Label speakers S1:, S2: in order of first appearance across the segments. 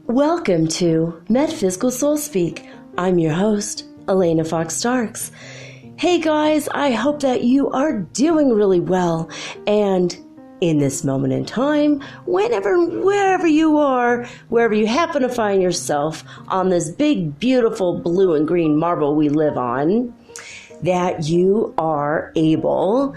S1: Welcome to Metaphysical Soul Speak. I'm your host, Elena Fox Starks. Hey guys, I hope that you are doing really well, and in this moment in time, wherever you are, wherever you happen to find yourself on this big, beautiful blue and green marble we live on, that you are able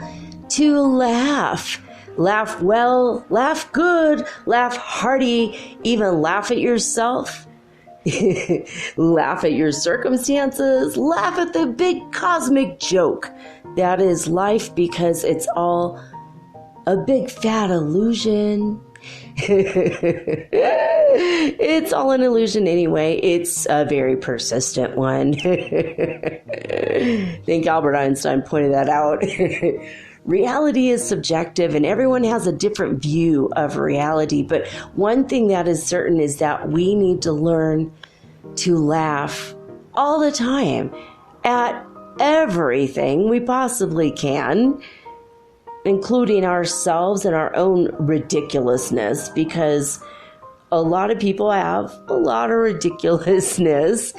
S1: to laugh. Laugh well, laugh good, laugh hearty, even laugh at yourself, laugh at your circumstances, laugh at the big cosmic joke that is life, because it's all a big fat illusion. It's all an illusion anyway. It's a very persistent one. I think Albert Einstein pointed that out. Reality is subjective, and everyone has a different view of reality. But one thing that is certain is that we need to learn to laugh all the time at everything we possibly can, including ourselves and our own ridiculousness, because a lot of people have a lot of ridiculousness.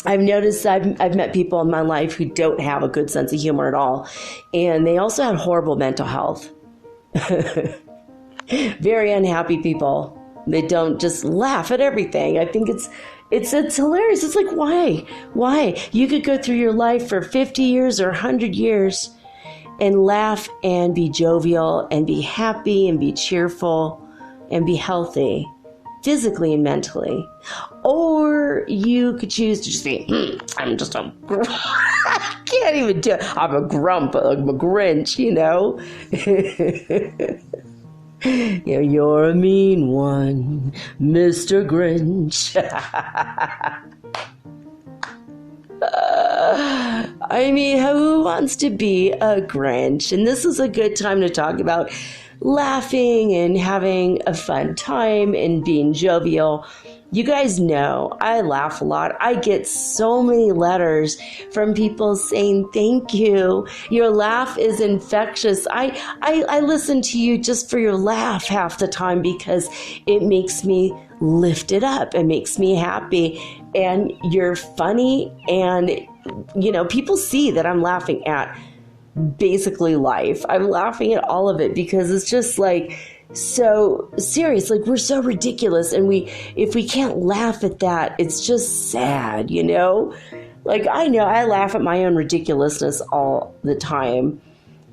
S1: I've noticed I've met people in my life who don't have a good sense of humor at all, and they also have horrible mental health. Very unhappy people. They don't just laugh at everything. I think it's hilarious. It's like, why? You could go through your life for 50 years or 100 years and laugh and be jovial and be happy and be cheerful and be healthy, physically and mentally. Or you could choose to just be, I'm just a, I can't even do it. I'm a grump, I'm a Grinch, you know. You're a mean one, Mr. Grinch. I mean, who wants to be a Grinch? And this is a good time to talk about laughing and having a fun time and being jovial. You guys know I laugh a lot. I get so many letters from people saying, thank you. Your laugh is infectious. I listen to you just for your laugh half the time, because it makes me lifted up. It makes me happy. And you're funny. And, people see that I'm laughing at basically life. I'm laughing at all of it because it's just like so serious. Like, we're so ridiculous, and if we can't laugh at that, it's just sad, Like, I know I laugh at my own ridiculousness all the time.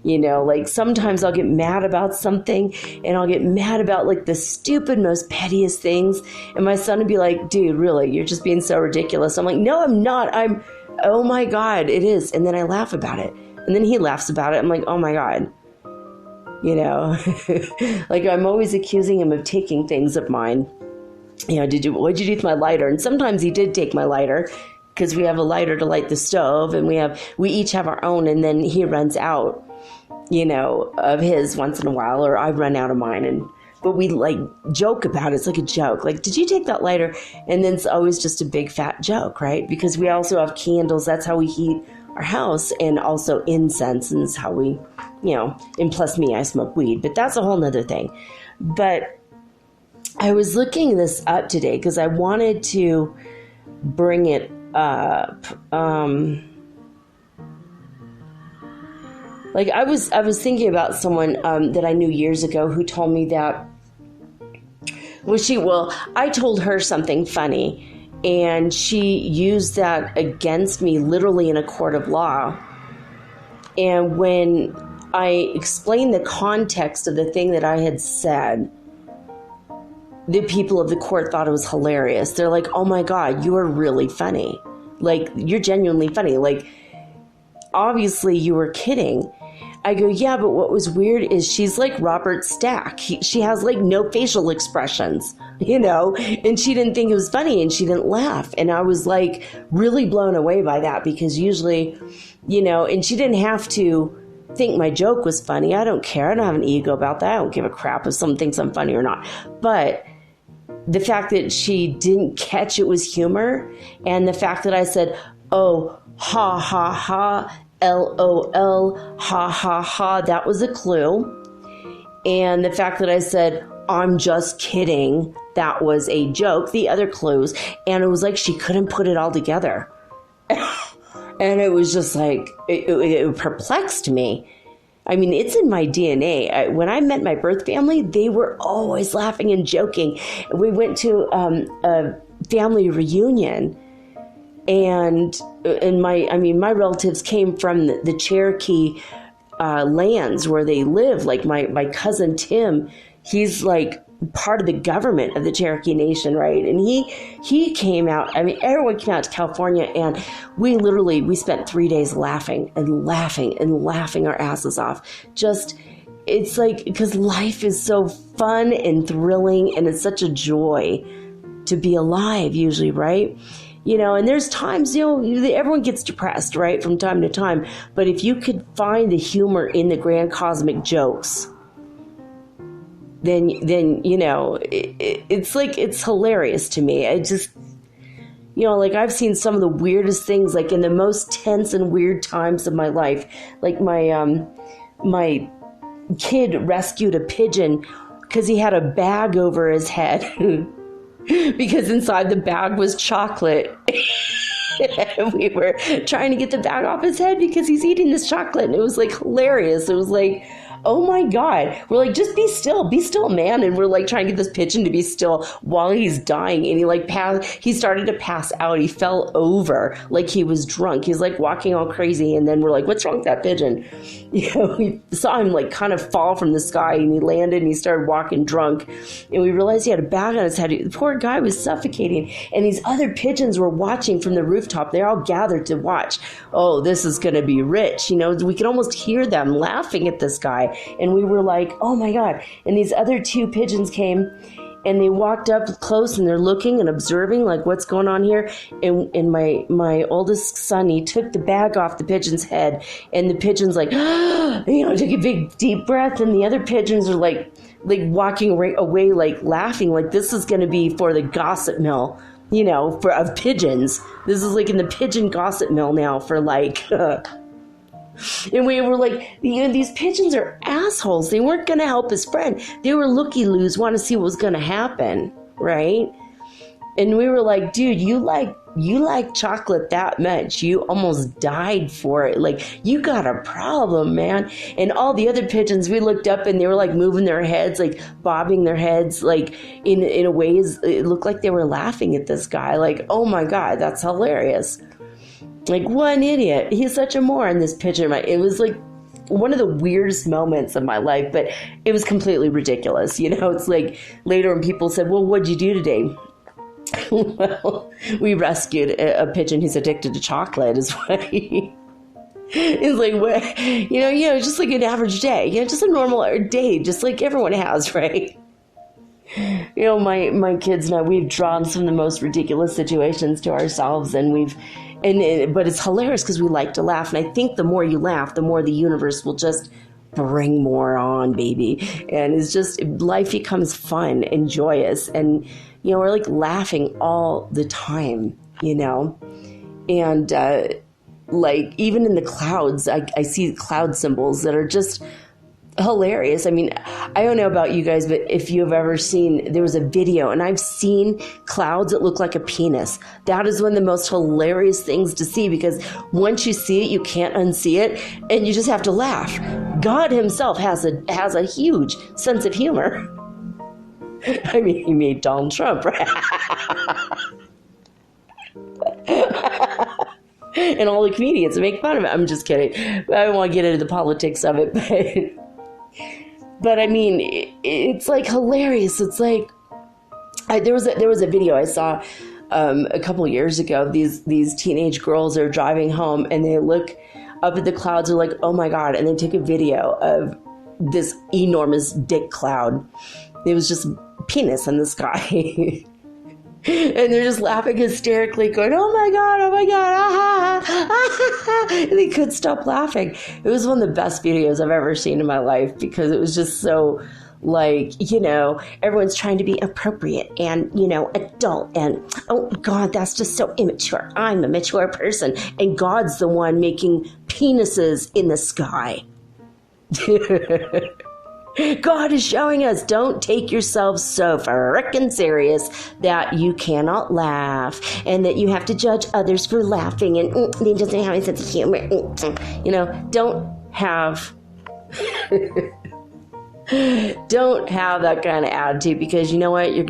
S1: Like, sometimes I'll get mad about something, and I'll get mad about like the stupid, most pettiest things, and my son would be like, dude, really, you're just being so ridiculous. I'm like, no, I'm not. Oh my God, it is. And then I laugh about it, and then he laughs about it. I'm like, oh my God. Like, I'm always accusing him of taking things of mine. What'd you do with my lighter? And sometimes he did take my lighter, because we have a lighter to light the stove, and we each have our own, and then he runs out, of his once in a while, or I run out of mine, but we like joke about it. It's like a joke. Like, did you take that lighter? And then it's always just a big fat joke, right? Because we also have candles. That's how we heat our house, and also incense, and it's how we, and plus me, I smoke weed, but that's a whole nother thing. But I was looking this up today because I wanted to bring it up. Like, I was thinking about someone that I knew years ago who told me that, I told her something funny, and she used that against me literally in a court of law. And when I explained the context of the thing that I had said, the people of the court thought it was hilarious. They're like, oh my God, you are really funny. Like, you're genuinely funny. Like, obviously you were kidding. I go, yeah, but what was weird is she's like Robert Stack. She has like no facial expressions, you know, and she didn't think it was funny and she didn't laugh. And I was like really blown away by that, because usually, you know, and she didn't have to think my joke was funny. I don't care. I don't have an ego about that. I don't give a crap if someone thinks I'm funny or not. But the fact that she didn't catch it was humor, and the fact that I said, oh, ha, ha, ha, LOL, ha, ha, ha, that was a clue. And the fact that I said, I'm just kidding, that was a joke, the other clues. And it was like she couldn't put it all together. And it was just like, it perplexed me. I mean, it's in my DNA. When I met my birth family, they were always laughing and joking. We went to a family reunion, and my relatives came from the Cherokee lands where they live. Like my cousin Tim, he's like part of the government of the Cherokee Nation, right? And he came out. I mean, everyone came out to California, and we spent 3 days laughing and laughing and laughing our asses off. Just, it's like, because life is so fun and thrilling, and it's such a joy to be alive usually, right? You know, and there's times, you know, everyone gets depressed, right, from time to time. But if you could find the humor in the grand cosmic jokes, then you know, it's like, it's hilarious to me. I just, you know, like, I've seen some of the weirdest things, like in the most tense and weird times of my life. Like my kid rescued a pigeon because he had a bag over his head because inside the bag was chocolate. And we were trying to get the bag off his head because he's eating this chocolate, and it was like hilarious. It was like, oh my God. We're like, just be still, man. And we're like trying to get this pigeon to be still while he's dying. And he started to pass out. He fell over like he was drunk. He's like walking all crazy. And then we're like, what's wrong with that pigeon? You know, we saw him like kind of fall from the sky, and he landed and he started walking drunk. And we realized he had a bag on his head. The poor guy was suffocating. And these other pigeons were watching from the rooftop. They're all gathered to watch. Oh, this is going to be rich. You know, we could almost hear them laughing at this guy. And we were like, oh my God. And these other two pigeons came, and they walked up close, and they're looking and observing, like, what's going on here. And my oldest son, he took the bag off the pigeon's head, and the pigeon's like, you know, took a big deep breath. And the other pigeons are like walking away, like laughing, like this is going to be for the gossip mill, you know, of pigeons. This is like in the pigeon gossip mill now for like, and we were like, you know, these pigeons are assholes. They weren't going to help his friend. They were looky-loos, want to see what was going to happen, right? And we were like, dude, you like chocolate that much. You almost died for it. Like, you got a problem, man. And all the other pigeons, we looked up, and they were like moving their heads, like bobbing their heads, like in a ways it looked like they were laughing at this guy. Like, oh my God, that's hilarious. Like, what an idiot. He's such a moron, this pigeon. It was like one of the weirdest moments of my life, but it was completely ridiculous. You know, it's like later when people said, well, what'd you do today? Well, we rescued a pigeon who's addicted to chocolate, is what it's like, what, you know, just like an average day, you know, just a normal day, just like everyone has, right? You know, my kids and I, we've drawn some of the most ridiculous situations to ourselves, and but it's hilarious because we like to laugh. And I think the more you laugh, the more the universe will just bring more on, baby. And it's just, life becomes fun and joyous. And, you know, we're like laughing all the time, you know. And like even in the clouds, I see cloud symbols that are just hilarious. I mean, I don't know about you guys, but if you've ever seen, there was a video, and I've seen clouds that look like a penis. That is one of the most hilarious things to see, because once you see it, you can't unsee it, and you just have to laugh. God himself has a huge sense of humor. I mean, he made Donald Trump, right? And all the comedians make fun of it. I'm just kidding. I don't want to get into the politics of it, but I mean, it's like hilarious. It's like, There was a video I saw a couple years ago. These teenage girls are driving home and they look up at the clouds. They're like, oh my God. And they take a video of this enormous dick cloud. It was just penis in the sky. And they're just laughing hysterically, going, oh my God, ah, ah, ah. And they couldn't stop laughing. It was one of the best videos I've ever seen in my life, because it was just so, like, you know, everyone's trying to be appropriate and, you know, adult, and, oh God, that's just so immature. I'm a mature person, and God's the one making penises in the sky. God is showing us, don't take yourself so frickin' serious that you cannot laugh, and that you have to judge others for laughing, and they doesn't have any sense of humor. You know, don't have that kind of attitude, because you know what? You're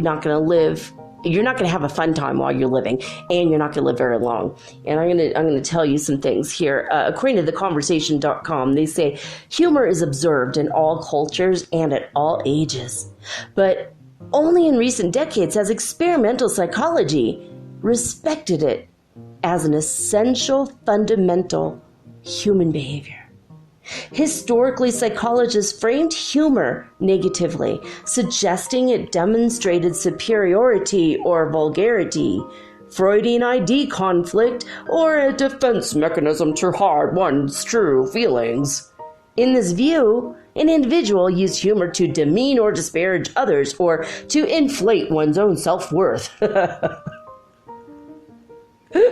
S1: not going to have a fun time while you're living, and you're not going to live very long. And I'm going to tell you some things here. According to theconversation.com, they say humor is observed in all cultures and at all ages. But only in recent decades has experimental psychology respected it as an essential, fundamental human behavior. Historically, psychologists framed humor negatively, suggesting it demonstrated superiority or vulgarity, Freudian ID conflict, or a defense mechanism to hide one's true feelings. In this view, an individual used humor to demean or disparage others, or to inflate one's own self-worth. I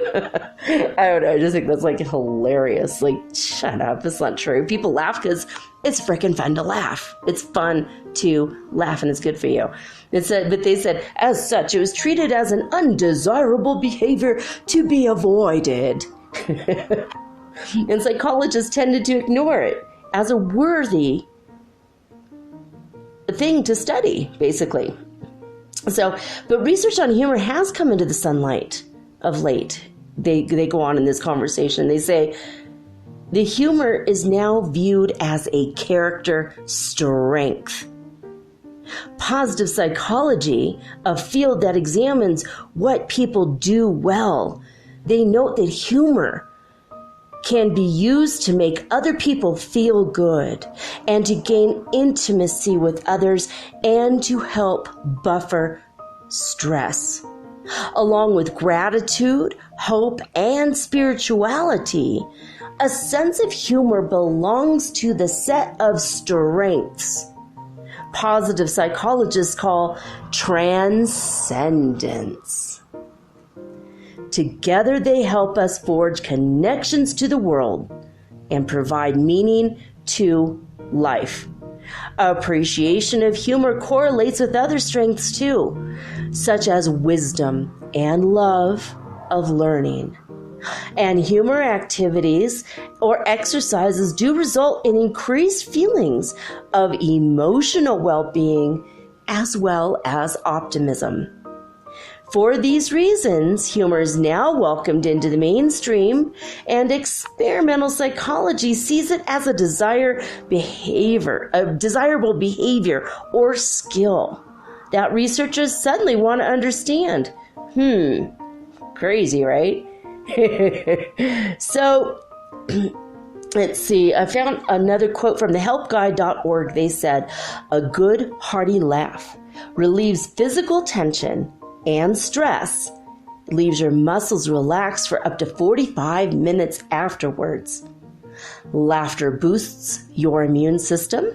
S1: don't know, I just think that's like hilarious. Like, shut up, it's not true. People laugh because it's freaking fun to laugh. It's fun to laugh, and it's good for you. But they said, as such, it was treated as an undesirable behavior to be avoided. And psychologists tended to ignore it as a worthy thing to study, basically. So, but research on humor has come into the sunlight of late. They go on in this conversation. They say the humor is now viewed as a character strength. Positive psychology, a field that examines what people do well, they note that humor can be used to make other people feel good, and to gain intimacy with others, and to help buffer stress. Along with gratitude, hope, and spirituality, a sense of humor belongs to the set of strengths positive psychologists call transcendence. Together they help us forge connections to the world and provide meaning to life. Appreciation of humor correlates with other strengths too, such as wisdom and love of learning. And humor activities or exercises do result in increased feelings of emotional well-being as well as optimism. For these reasons, humor is now welcomed into the mainstream, and experimental psychology sees it as a desirable behavior or skill that researchers suddenly want to understand. Crazy, right? So, let's see. I found another quote from thehelpguide.org. They said, "A good, hearty laugh relieves physical tension and stress, leaves your muscles relaxed for up to 45 minutes afterwards. Laughter boosts your immune system.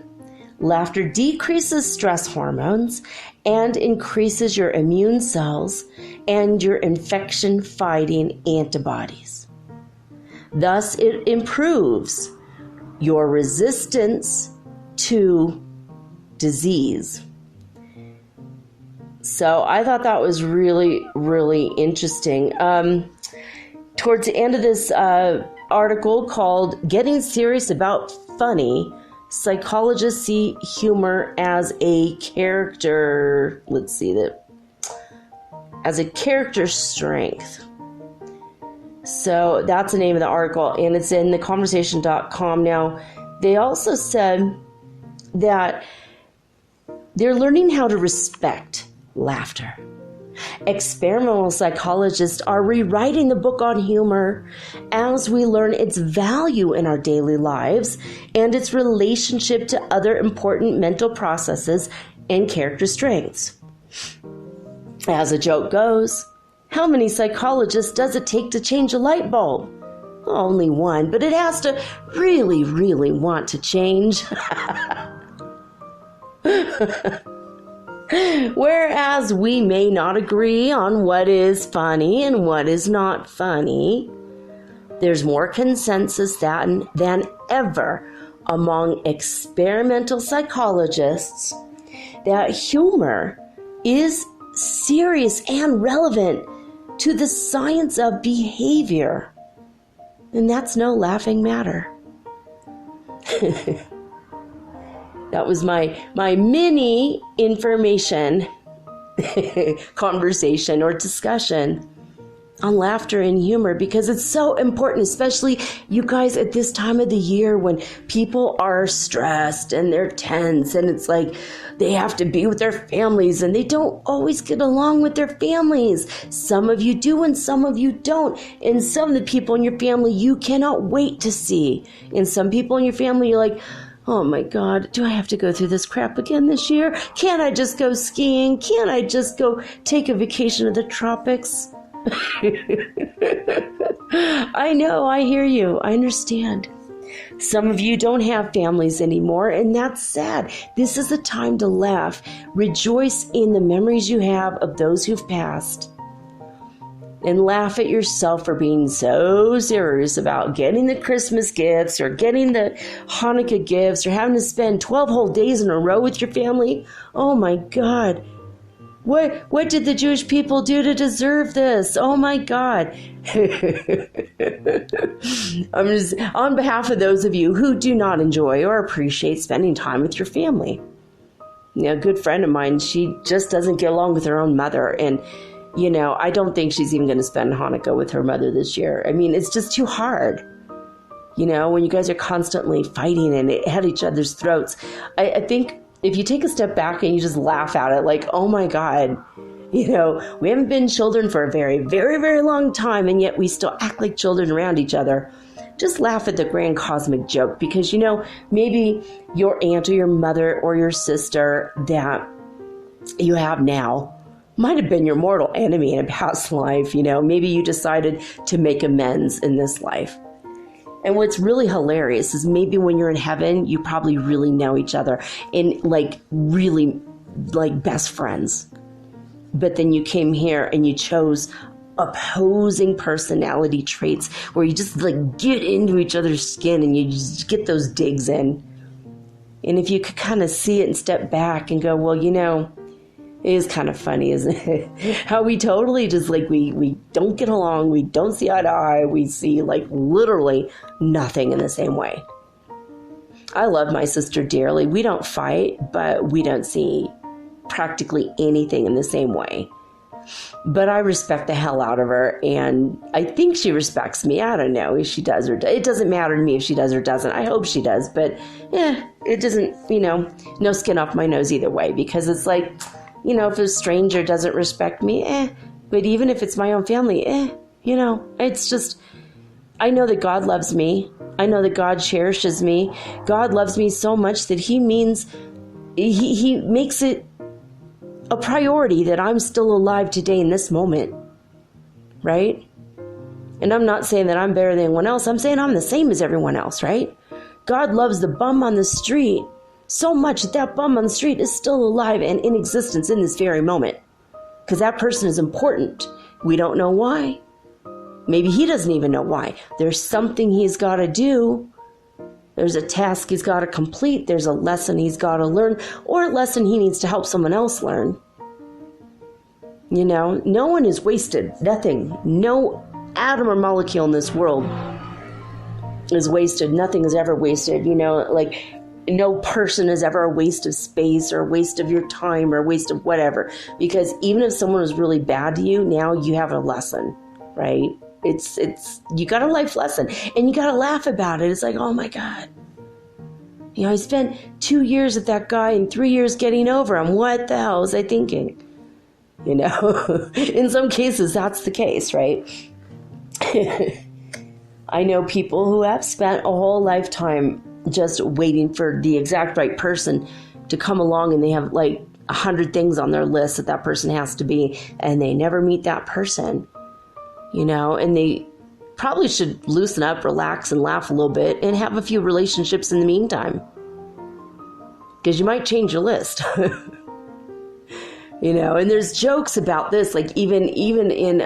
S1: Laughter decreases stress hormones and increases your immune cells and your infection-fighting antibodies. Thus, it improves your resistance to disease." So I thought that was really, really interesting. Towards the end of this article called "Getting Serious About Funny," psychologists see humor as a character, as a character strength. So that's the name of the article, and it's in theconversation.com. Now, they also said that they're learning how to respect laughter. Experimental psychologists are rewriting the book on humor as we learn its value in our daily lives and its relationship to other important mental processes and character strengths. As a joke goes, how many psychologists does it take to change a light bulb? Only one, but it has to really, really want to change. Whereas we may not agree on what is funny and what is not funny, there's more consensus than ever among experimental psychologists that humor is serious and relevant to the science of behavior. And that's no laughing matter. That was my mini information conversation or discussion on laughter and humor, because it's so important, especially you guys at this time of the year when people are stressed and they're tense and it's like they have to be with their families and they don't always get along with their families. Some of you do and some of you don't. And some of the people in your family you cannot wait to see. And some people in your family you're like, oh my God, do I have to go through this crap again this year? Can't I just go skiing? Can't I just go take a vacation to the tropics? I know, I hear you, I understand. Some of you don't have families anymore, and that's sad. This is a time to laugh. Rejoice in the memories you have of those who've passed. And laugh at yourself for being so serious about getting the Christmas gifts or getting the Hanukkah gifts or having to spend 12 whole days in a row with your family. Oh my God. What did the Jewish people do to deserve this? Oh my God. I'm just on behalf of those of you who do not enjoy or appreciate spending time with your family. You know, a good friend of mine, she just doesn't get along with her own mother. And, you know, I don't think she's even going to spend Hanukkah with her mother this year. I mean, it's just too hard. You know, when you guys are constantly fighting and at each other's throats. I think if you take a step back and you just laugh at it like, oh my God, you know, we haven't been children for a very, very, very long time, and yet we still act like children around each other. Just laugh at the grand cosmic joke because, you know, maybe your aunt or your mother or your sister that you have now might have been your mortal enemy in a past life. You know, maybe you decided to make amends in this life. And what's really hilarious is maybe when you're in heaven, you probably really know each other and like really like best friends. But then you came here and you chose opposing personality traits where you just like get into each other's skin and you just get those digs in. And if you could kind of see it and step back and go, well, you know, it is kind of funny, isn't it? How we totally just like, we don't get along. We don't see eye to eye. We see like literally nothing in the same way. I love my sister dearly. We don't fight, but we don't see practically anything in the same way. But I respect the hell out of her, and I think she respects me. I don't know if she does or does. It doesn't matter to me if she does or doesn't. I hope she does, but it doesn't, you know, no skin off my nose either way, because it's like, you know, if a stranger doesn't respect me, but even if it's my own family, you know, it's just, I know that God loves me. I know that God cherishes me. God loves me so much that he makes it a priority that I'm still alive today in this moment, right? And I'm not saying that I'm better than anyone else. I'm saying I'm the same as everyone else, right? God loves the bum on the street so much that that bum on the street is still alive and in existence in this very moment. Because that person is important. We don't know why. Maybe he doesn't even know why. There's something he's got to do. There's a task he's got to complete. There's a lesson he's got to learn, or a lesson he needs to help someone else learn. You know, no one is wasted. Nothing. No atom or molecule in this world is wasted. Nothing is ever wasted. You know, like no person is ever a waste of space or a waste of your time or a waste of whatever. Because even if someone was really bad to you, now you have a lesson, right? It's you got a life lesson and you got to laugh about it. It's like, oh my God. You know, I spent 2 years with that guy and 3 years getting over him. What the hell was I thinking? You know, in some cases, that's the case, right? I know people who have spent a whole lifetime just waiting for the exact right person to come along, and they have like 100 things on their list that person has to be, and they never meet that person, you know, and they probably should loosen up, relax, and laugh a little bit and have a few relationships in the meantime, because you might change your list. You know, and there's jokes about this, like even in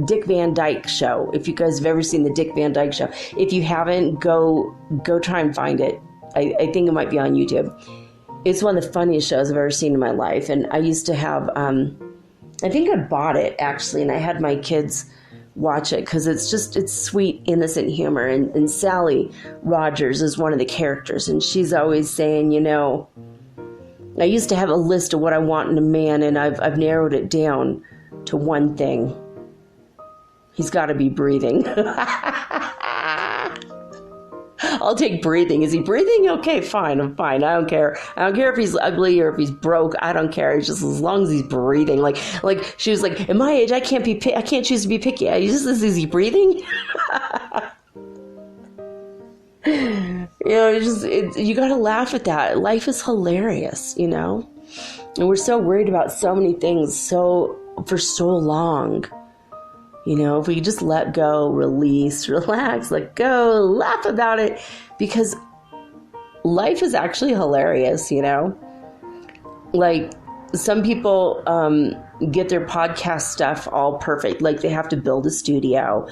S1: Dick Van Dyke Show. If you guys have ever seen the Dick Van Dyke Show, if you haven't, go try and find it. I think it might be on YouTube. It's one of the funniest shows I've ever seen in my life. And I used to have, I think I bought it actually, and I had my kids watch it because it's sweet, innocent humor. And Sally Rogers is one of the characters, and she's always saying, you know, I used to have a list of what I want in a man, and I've narrowed it down to one thing. He's got to be breathing. I'll take breathing. Is he breathing? Okay, fine. I'm fine. I don't care. I don't care if he's ugly or if he's broke. I don't care. It's just as long as he's breathing. Like she was like, at my age, I can't choose to be picky. Is he breathing? You know, you got to laugh at that. Life is hilarious, you know, and we're so worried about so many things for so long. You know, if we could just let go, release, relax, let go, laugh about it, because life is actually hilarious, you know. Like, some people get their podcast stuff all perfect. Like, they have to build a studio,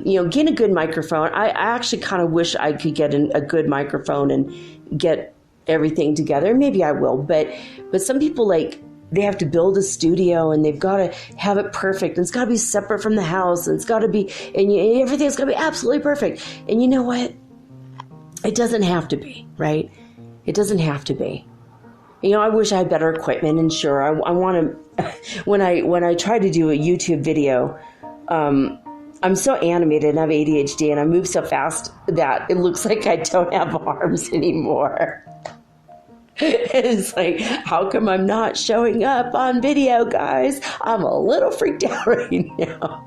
S1: you know, get a good microphone. I actually kind of wish I could get a good microphone and get everything together. Maybe I will, but some people, like, they have to build a studio and they've got to have it perfect, and it's got to be separate from the house, and it's got to be, and everything's got to be absolutely perfect. And you know what? It doesn't have to be, right? It doesn't have to be. You know, I wish I had better equipment, and sure, I want to, when I try to do a YouTube video, I'm so animated and I have ADHD, and I move so fast that it looks like I don't have arms anymore. It's like, how come I'm not showing up on video, guys? I'm a little freaked out right now.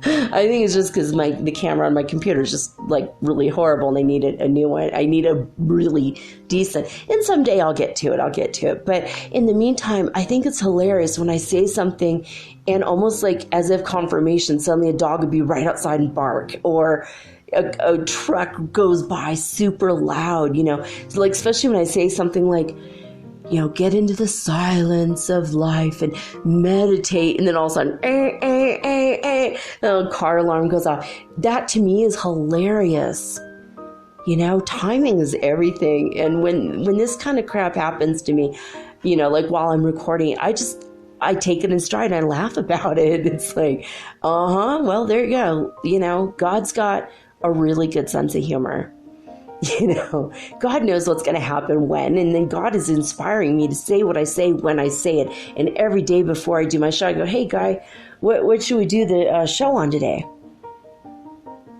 S1: I think it's just because the camera on my computer is just like really horrible, and they needed a new one. I need a really decent, and someday I'll get to it. But in the meantime, I think it's hilarious when I say something and almost like as if confirmation, suddenly a dog would be right outside and bark, or a truck goes by super loud, you know, so like, especially when I say something like, you know, get into the silence of life and meditate, and then all of a sudden, a car alarm goes off. That to me is hilarious. You know, timing is everything. And when this kind of crap happens to me, you know, like while I'm recording, I take it in stride and I laugh about it. It's like, well, there you go. You know, God's got a really good sense of humor. You know, God knows what's going to happen when, and then God is inspiring me to say what I say when I say it. And every day before I do my show, I go, hey, Guy, what should we do the show on today?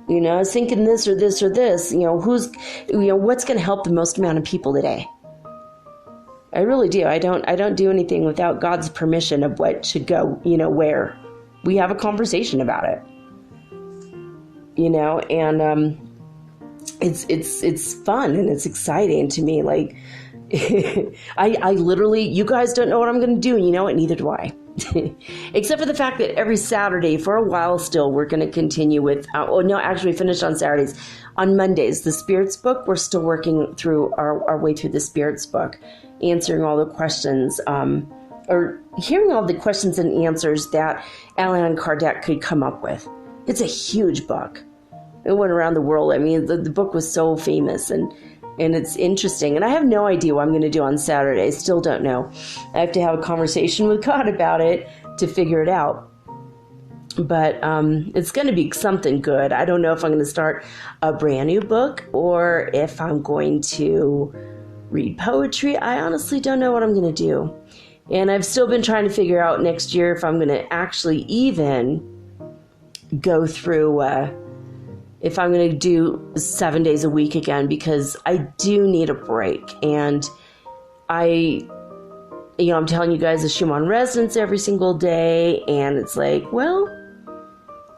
S1: You know, I was thinking this or this or this. You know, what's going to help the most amount of people today? I really do. I don't do anything without God's permission of what should go, you know, where. We have a conversation about it. You know, and it's fun and it's exciting to me. Like, I literally, you guys don't know what I'm going to do, and you know what? Neither do I. Except for the fact that every Saturday, for a while still, we're going to continue with, we finished on Saturdays. On Mondays, the Spirits book, we're still working through our way through the Spirits book, answering all the questions, or hearing all the questions and answers that Allan Kardec could come up with. It's a huge book. It went around the world. I mean, the book was so famous, and it's interesting. And I have no idea what I'm going to do on Saturday. I still don't know. I have to have a conversation with God about it to figure it out. But it's going to be something good. I don't know if I'm going to start a brand new book or if I'm going to read poetry. I honestly don't know what I'm going to do. And I've still been trying to figure out next year if I'm going to actually even go through... if I'm going to do 7 days a week again, because I do need a break. And I I'm telling you guys the Schumann resonance every single day, and it's like, well,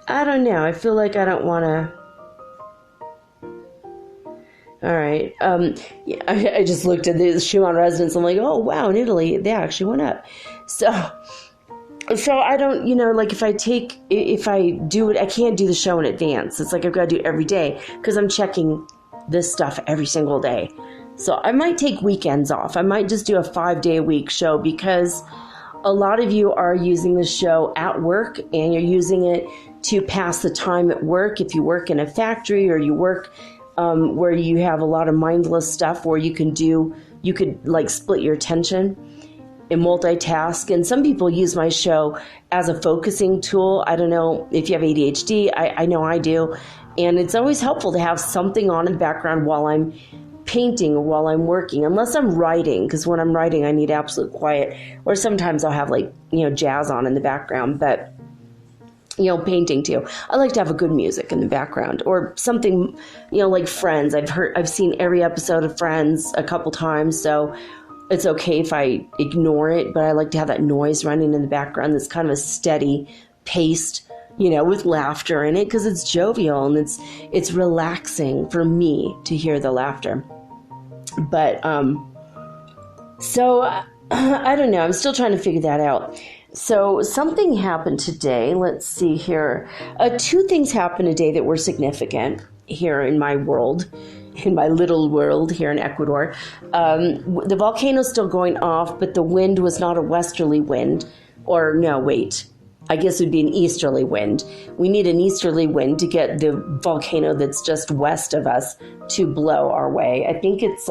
S1: I don't know. I feel like I don't want to. All right. Yeah, I just looked at the Schumann resonance. I'm like, oh wow, in Italy they actually went up. So I don't, like if I do it, I can't do the show in advance. It's like I've got to do it every day because I'm checking this stuff every single day. So I might take weekends off. I might just do a 5-day-a-week show because a lot of you are using the show at work and you're using it to pass the time at work. If you work in a factory or you work where you have a lot of mindless stuff where you could like split your attention and multitask. And some people use my show as a focusing tool. I don't know if you have ADHD. I know I do. And it's always helpful to have something on in the background while I'm painting or while I'm working, unless I'm writing, because when I'm writing, I need absolute quiet. Or sometimes I'll have jazz on in the background, but painting too. I like to have a good music in the background or something, like Friends. I've seen every episode of Friends a couple times, so it's okay if I ignore it, but I like to have that noise running in the background that's kind of a steady paced, with laughter in it because it's jovial and it's relaxing for me to hear the laughter. But, so I don't know. I'm still trying to figure that out. So something happened today. Let's see here. 2 things happened today that were significant here in my world, in my little world here in Ecuador. The volcano's still going off, but the wind was not a westerly wind. Or no, wait. I guess it would be an easterly wind. We need an easterly wind to get the volcano that's just west of us to blow our way. I think it's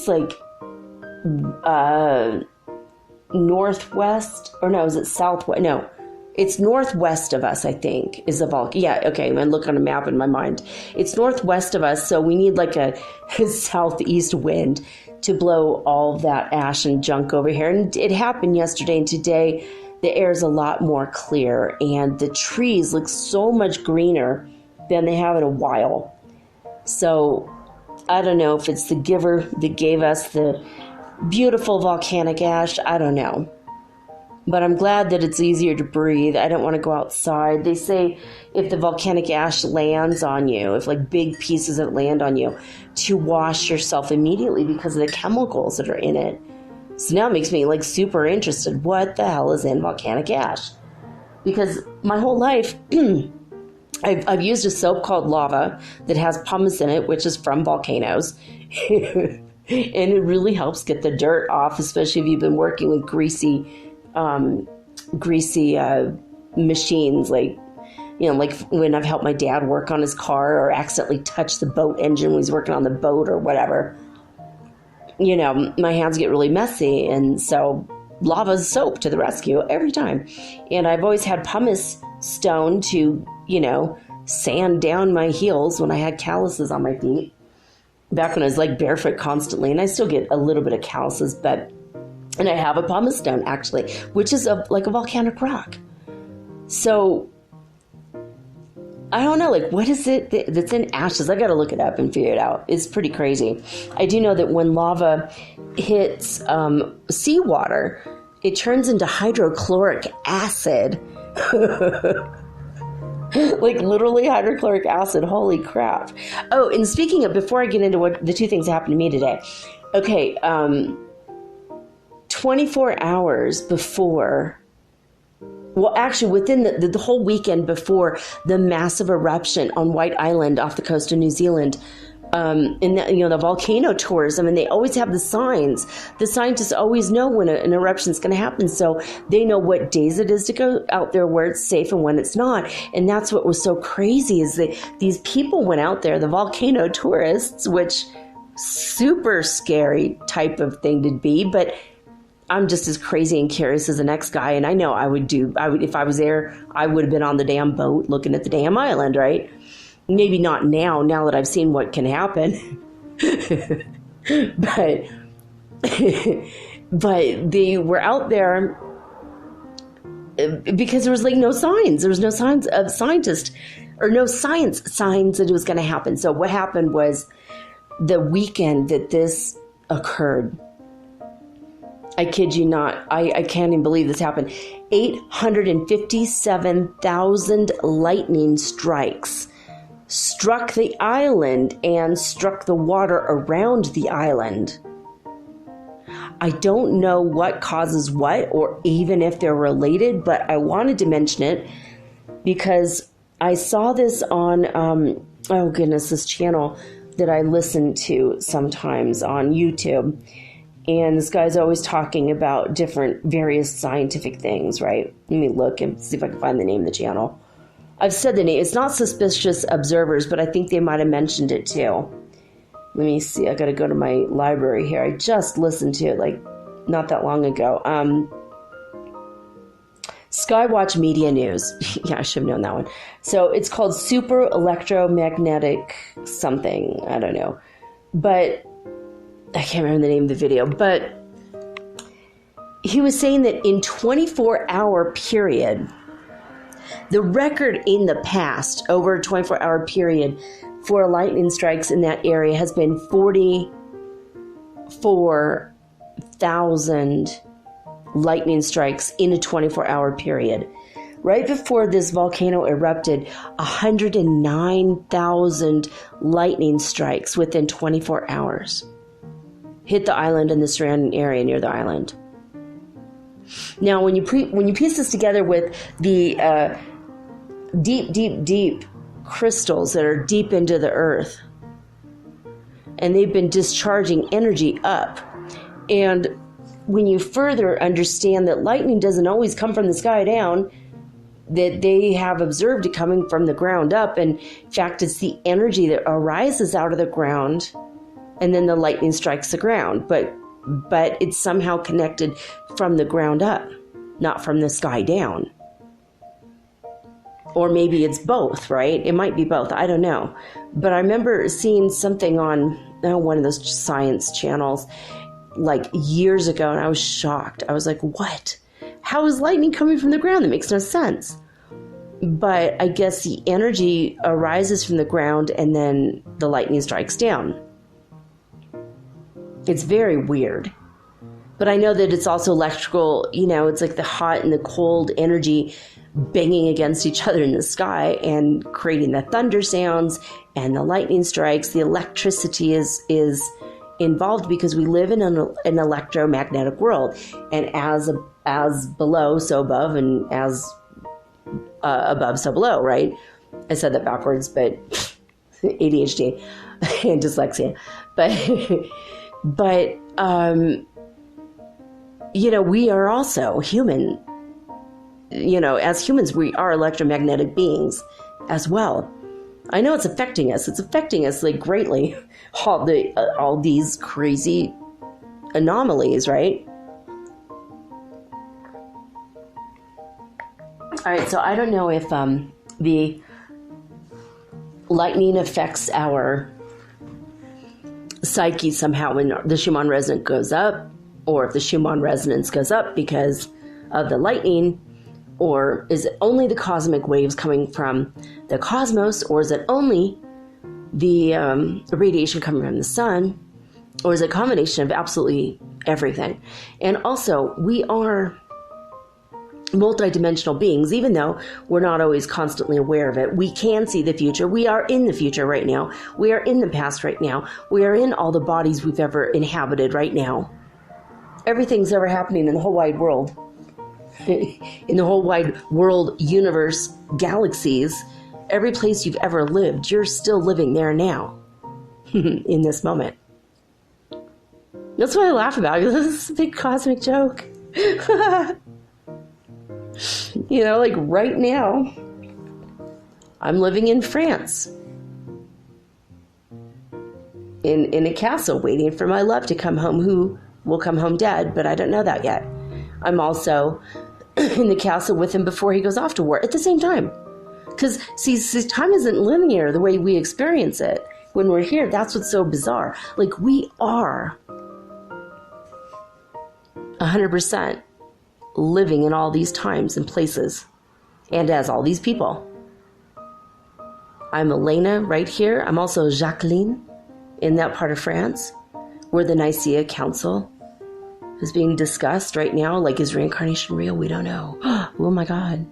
S1: like northwest, or no, is it southwest? No, it's northwest of us, I think, is the volcano. Yeah, okay, I'm going to look on a map in my mind. It's northwest of us, so we need like a southeast wind to blow all of that ash and junk over here. And it happened yesterday, and today the air is a lot more clear, and the trees look so much greener than they have in a while. So I don't know if it's the giver that gave us the beautiful volcanic ash. I don't know. But I'm glad that it's easier to breathe. I don't want to go outside. They say if the volcanic ash lands on you, if like big pieces of it land on you, to wash yourself immediately because of the chemicals that are in it. So now it makes me like super interested. What the hell is in volcanic ash? Because my whole life, I've used a soap called Lava that has pumice in it, which is from volcanoes. And it really helps get the dirt off, especially if you've been working with greasy machines, like when I've helped my dad work on his car or accidentally touched the boat engine when he's working on the boat or whatever. My hands get really messy, and so lava's soap to the rescue every time. And I've always had pumice stone to, sand down my heels when I had calluses on my feet. Back when I was like barefoot constantly, and I still get a little bit of calluses, and I have a pumice stone actually, which is like a volcanic rock. So I don't know, like what is it that's in ashes? I got to look it up and figure it out. It's pretty crazy. I do know that when lava hits seawater, it turns into hydrochloric acid. Like literally hydrochloric acid. Holy crap. Oh, and speaking of, before I get into what the 2 things that happened to me today. Okay, 24 hours before, well, actually within the whole weekend before the massive eruption on White Island off the coast of New Zealand, and the volcano tourism, and they always have the signs. The scientists always know when an eruption is going to happen, so they know what days it is to go out there where it's safe and when it's not. And that's what was so crazy is that these people went out there, the volcano tourists, which super scary type of thing to be, but I'm just as crazy and curious as the next guy, and I know I would if I was there, I would have been on the damn boat looking at the damn island, right? Maybe not now that I've seen what can happen. but they were out there because there was like no signs. There was no signs of scientists or no science signs that it was going to happen. So what happened was the weekend that this occurred, I kid you not. I can't even believe this happened. 857,000 lightning strikes struck the island and struck the water around the island. I don't know what causes what or even if they're related, but I wanted to mention it because I saw this on, oh goodness, this channel that I listen to sometimes on YouTube. And this guy's always talking about different various scientific things, right? Let me look and see if I can find the name of the channel. I've said the name. It's not Suspicious Observers, but I think they might have mentioned it too. Let me see. I got to go to my library here. I just listened to it like not that long ago. Skywatch Media News. Yeah, I should have known that one. So it's called Super Electromagnetic something. I don't know. But I can't remember the name of the video. But he was saying that in 24-hour period, the record in the past, over a 24-hour period, for lightning strikes in that area has been 44,000 lightning strikes in a 24-hour period. Right before this volcano erupted, 109,000 lightning strikes within 24 hours hit the island and the surrounding area near the island. Now, when you piece this together with the deep crystals that are deep into the earth, and they've been discharging energy up, and when you further understand that lightning doesn't always come from the sky down, that they have observed it coming from the ground up, and in fact it's the energy that arises out of the ground and then the lightning strikes the ground, but it's somehow connected from the ground up, not from the sky down. Or maybe it's both, right? It might be both. I don't know. But I remember seeing something on one of those science channels like years ago, and I was shocked. I was like, what? How is lightning coming from the ground? That makes no sense. But I guess the energy arises from the ground and then the lightning strikes down. It's very weird. But I know that it's also electrical, it's like the hot and the cold energy banging against each other in the sky and creating the thunder sounds and the lightning strikes. The electricity is involved because we live in an electromagnetic world. And as below, so above, and as above, so below, right? I said that backwards, but ADHD and dyslexia. But we are also human. As humans, we are electromagnetic beings as well. I know it's affecting us. It's affecting us like greatly. All these crazy anomalies, right? All right, so I don't know if the lightning affects our psyche somehow when the Schumann resonance goes up, or if the Schumann resonance goes up because of the lightning, or is it only the cosmic waves coming from the cosmos, or is it only the radiation coming from the sun, or is it a combination of absolutely everything? And also, we are multidimensional beings, even though we're not always constantly aware of it. We can see the future. We are in the future right now. We are in the past right now. We are in all the bodies we've ever inhabited right now. Everything's ever happening in the whole wide world. In the whole wide world, universe, galaxies, every place you've ever lived, you're still living there now, in this moment. That's what I laugh about. This is a big cosmic joke. Like right now, I'm living in France, in a castle, waiting for my love to come home, who will come home dead, but I don't know that yet. I'm also in the castle with him before he goes off to war at the same time. Because, see, time isn't linear the way we experience it. When we're here, that's what's so bizarre. Like, we are 100% living in all these times and places, and as all these people. I'm Elena right here. I'm also Jacqueline in that part of France, where the Nicaea Council is being discussed right now. Like, is reincarnation real? We don't know. Oh my God.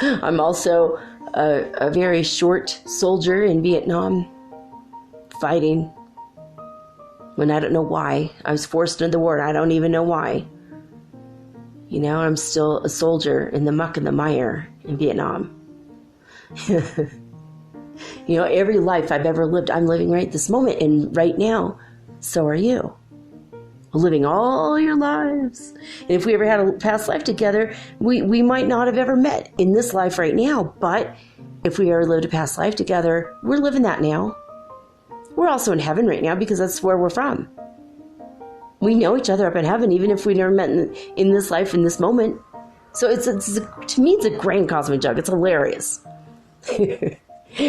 S1: I'm also a very short soldier in Vietnam, fighting when I don't know why. I was forced into the war, and I don't even know why. You know, I'm still a soldier in the muck and the mire in Vietnam. You know, every life I've ever lived, I'm living right this moment, and right now, so are you. Living all your lives. And if we ever had a past life together, we might not have ever met in this life right now, but if we ever lived a past life together, we're living that now. We're also in heaven right now because that's where we're from. We know each other up in heaven, even if we never met in this life, in this moment. So to me, it's a grand cosmic joke. It's hilarious.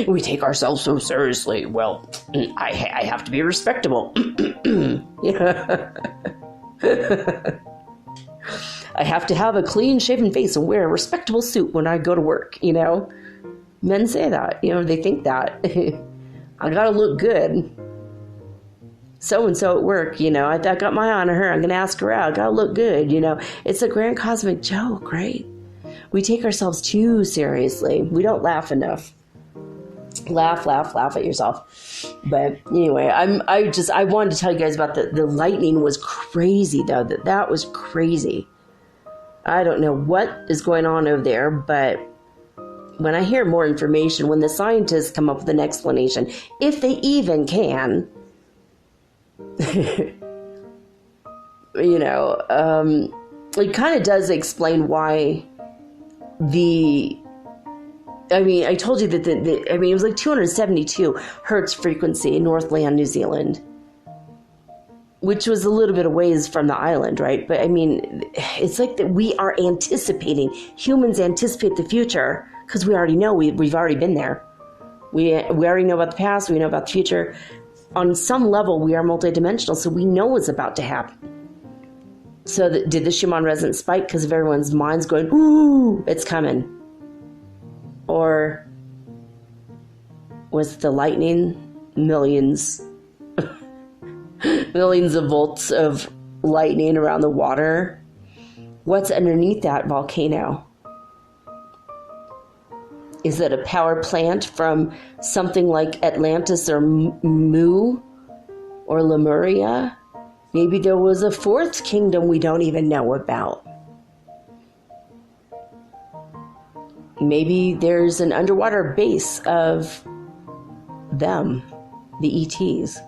S1: We take ourselves so seriously. Well, I have to be respectable. I have to have a clean-shaven face and wear a respectable suit when I go to work, you know? Men say that, you know, they think that. I gotta look good. So-and-so at work, you know, I got my eye on her. I'm gonna ask her out. I gotta look good, you know? It's a grand cosmic joke, right? We take ourselves too seriously. We don't laugh enough. Laugh at yourself. But anyway, I wanted to tell you guys about the lightning. Was crazy though. That was crazy. I don't know what is going on over there, but when I hear more information, when the scientists come up with an explanation, if they even can, you know, it kind of does explain why I told you that it was like 272 hertz frequency in Northland, New Zealand, which was a little bit of ways from the island, right? But I mean, it's like that we are anticipating, humans anticipate the future because we already know we've already been there. We already know about the past, we know about the future. On some level, we are multidimensional, so we know what's about to happen. So did the Schumann resonance spike because of everyone's minds going, ooh, it's coming? Or was the lightning millions of volts of lightning around the water? What's underneath that volcano? Is it a power plant from something like Atlantis or Mu or Lemuria? Maybe there was a fourth kingdom we don't even know about. Maybe there's an underwater base of them, the ETs,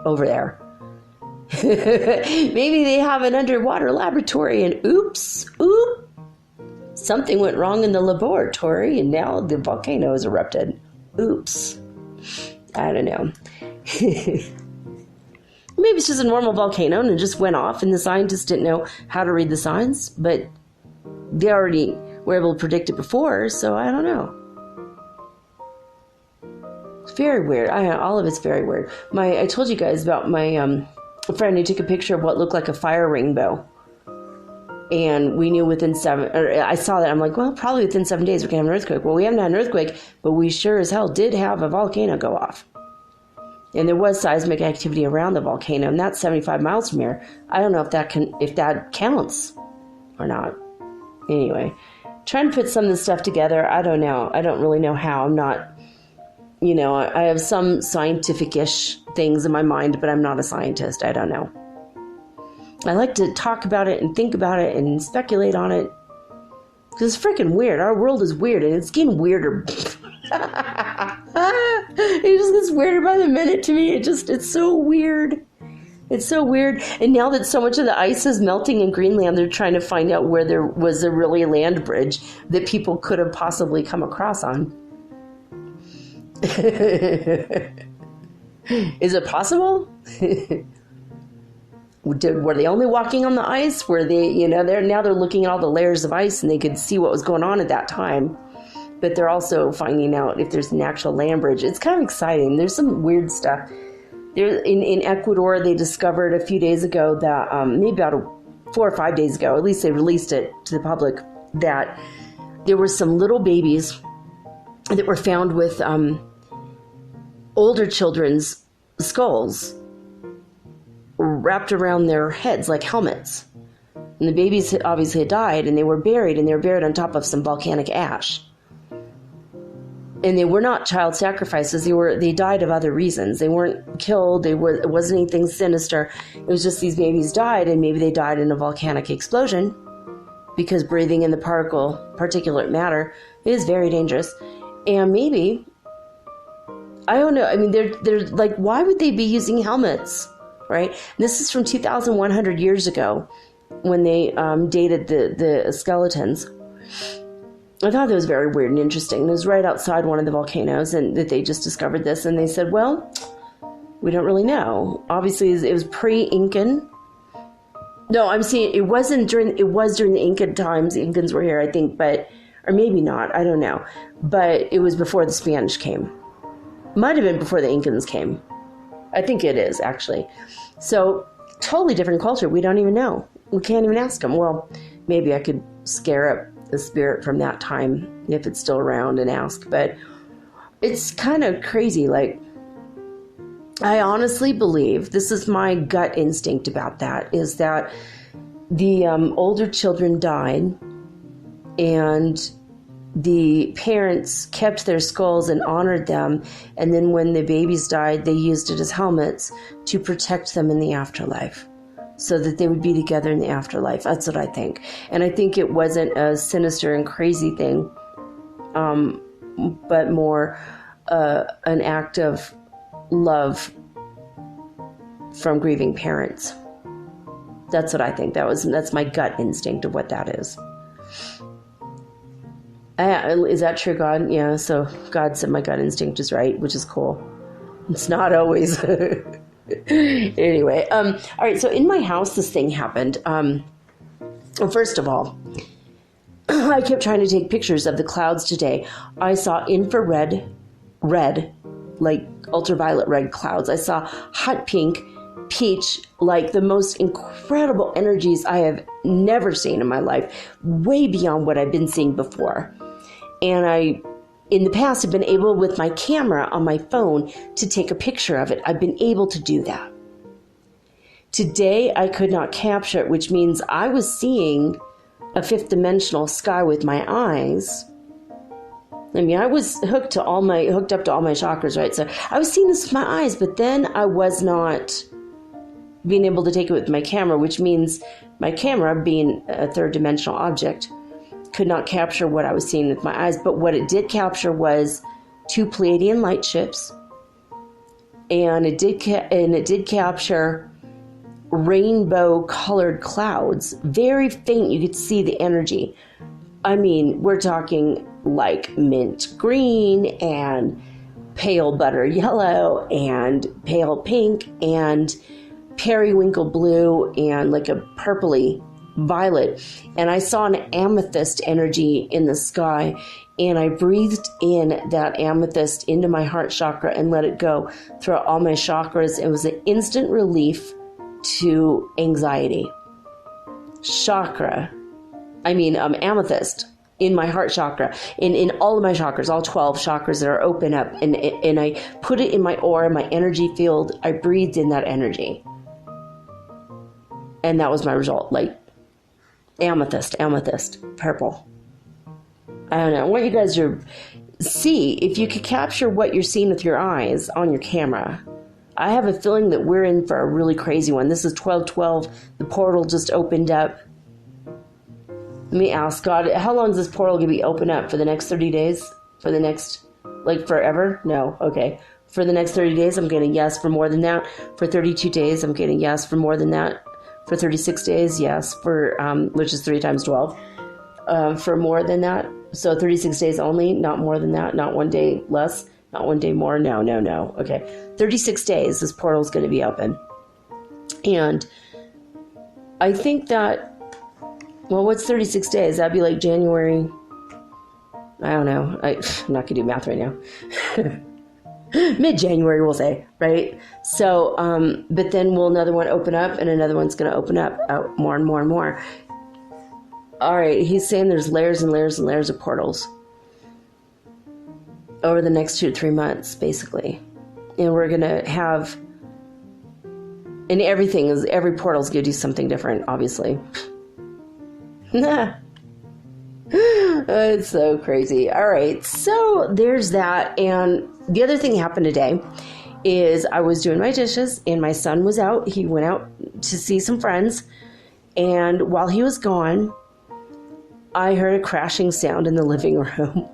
S1: over there. Maybe they have an underwater laboratory and something went wrong in the laboratory and now the volcano has erupted. Oops. I don't know. Maybe it's just a normal volcano and it just went off and the scientists didn't know how to read the signs, but they already were able to predict it before, so I don't know. It's very weird. All of it's very weird. I told you guys about my friend who took a picture of what looked like a fire rainbow. And we knew I saw that. I'm like, well, probably within 7 days we're going to have an earthquake. Well, we haven't had an earthquake, but we sure as hell did have a volcano go off. And there was seismic activity around the volcano, and that's 75 miles from here. I don't know if that counts or not. Anyway, trying to put some of this stuff together, I don't know. I don't really know how. I'm not, I have some scientific-ish things in my mind, but I'm not a scientist. I don't know. I like to talk about it and think about it and speculate on it. Because it's freaking weird. Our world is weird, and it's getting weirder. It just gets weirder by the minute to me. It's so weird. It's so weird. And now that so much of the ice is melting in Greenland, they're trying to find out where there was a really land bridge that people could have possibly come across on. Is it possible? Were they only walking on the ice? Were they, they're looking at all the layers of ice and they could see what was going on at that time. But they're also finding out if there's an actual land bridge. It's kind of exciting. There's some weird stuff. In Ecuador, they discovered a few days ago that, maybe about 4 or 5 days ago, at least they released it to the public, that there were some little babies that were found with older children's skulls wrapped around their heads like helmets. And the babies obviously had died, and they were buried on top of some volcanic ash. And they were not child sacrifices. They died of other reasons. They weren't killed. It wasn't anything sinister. It was just these babies died, and maybe they died in a volcanic explosion, because breathing in the particulate matter is very dangerous. And maybe, I don't know. I mean, they're like, why would they be using helmets, right? And this is from 2,100 years ago, when they dated the skeletons. I thought that was very weird and interesting. It was right outside one of the volcanoes, and that they just discovered this, and they said, well, we don't really know. Obviously, it was pre-Incan. No, I'm saying it was during the Incan times. The Incans were here, I think, or maybe not, I don't know. But it was before the Spanish came. Might have been before the Incans came. I think it is, actually. So, totally different culture. We don't even know. We can't even ask them. Well, maybe I could scare up the spirit from that time, if it's still around, and ask. But it's kind of crazy. Like, I honestly believe, this is my gut instinct about that, is that the older children died, and the parents kept their skulls and honored them, and then when the babies died, they used it as helmets to protect them in the afterlife, so that they would be together in the afterlife. That's what I think. And I think it wasn't a sinister and crazy thing, but more an act of love from grieving parents. That's what I think. That's my gut instinct of what that is. Is that true, God? Yeah, so God said my gut instinct is right, which is cool. It's not always. Anyway, all right, so in my house, this thing happened. Well, first of all, I kept trying to take pictures of the clouds today. I saw infrared red, like ultraviolet red clouds. I saw hot pink, peach, like the most incredible energies I have never seen in my life, way beyond what I've been seeing before. And I, in the past, have been able, with my camera on my phone, to take a picture of it. I've been able to do that. Today, I could not capture it, which means I was seeing a fifth dimensional sky with my eyes. I mean, I was hooked up to all my chakras, right? So I was seeing this with my eyes, but then I was not being able to take it with my camera, which means my camera, being a third dimensional object, could not capture what I was seeing with my eyes. But what it did capture was 2 Plieadian light ships, and it did capture rainbow-colored clouds, very faint. You could see the energy. I mean, we're talking like mint green and pale butter yellow and pale pink and periwinkle blue and like a purpley violet. And I saw an amethyst energy in the sky, and I breathed in that amethyst into my heart chakra and let it go throughout all my chakras. It was an instant relief to anxiety. Amethyst in my heart chakra, in all of my chakras, all 12 chakras that are open up, and I put it in my aura, my energy field. I breathed in that energy, and that was my result. Like amethyst, purple. I don't know. I want you guys to see if you could capture what you're seeing with your eyes on your camera. I have a feeling that we're in for a really crazy one. This is 12/12. The portal just opened up. Let me ask God, how long is this portal going to be open up? For the next 30 days? For the next, like, forever? No. Okay. For the next 30 days, I'm getting yes. For more than that, for 32 days, I'm getting yes. For more than that, for 36 days, yes. For, which is 3 times 12. For more than that, so 36 days only, not more than that, not one day less, not one day more. No. Okay. 36 days, this portal is going to be open. And I think that, well, what's 36 days? That'd be like January. I don't know. I'm not going to do math right now. Mid-January, we'll say, right? So, but then will another one open up, and another one's going to open up more and more and more. All right, he's saying there's layers and layers and layers of portals over the next 2 to 3 months, basically. And we're going to have And every portal's going to do something different, obviously. It's so crazy. All right, so there's that. And the other thing happened today is I was doing my dishes and my son was out. He went out to see some friends. And while he was gone, I heard a crashing sound in the living room.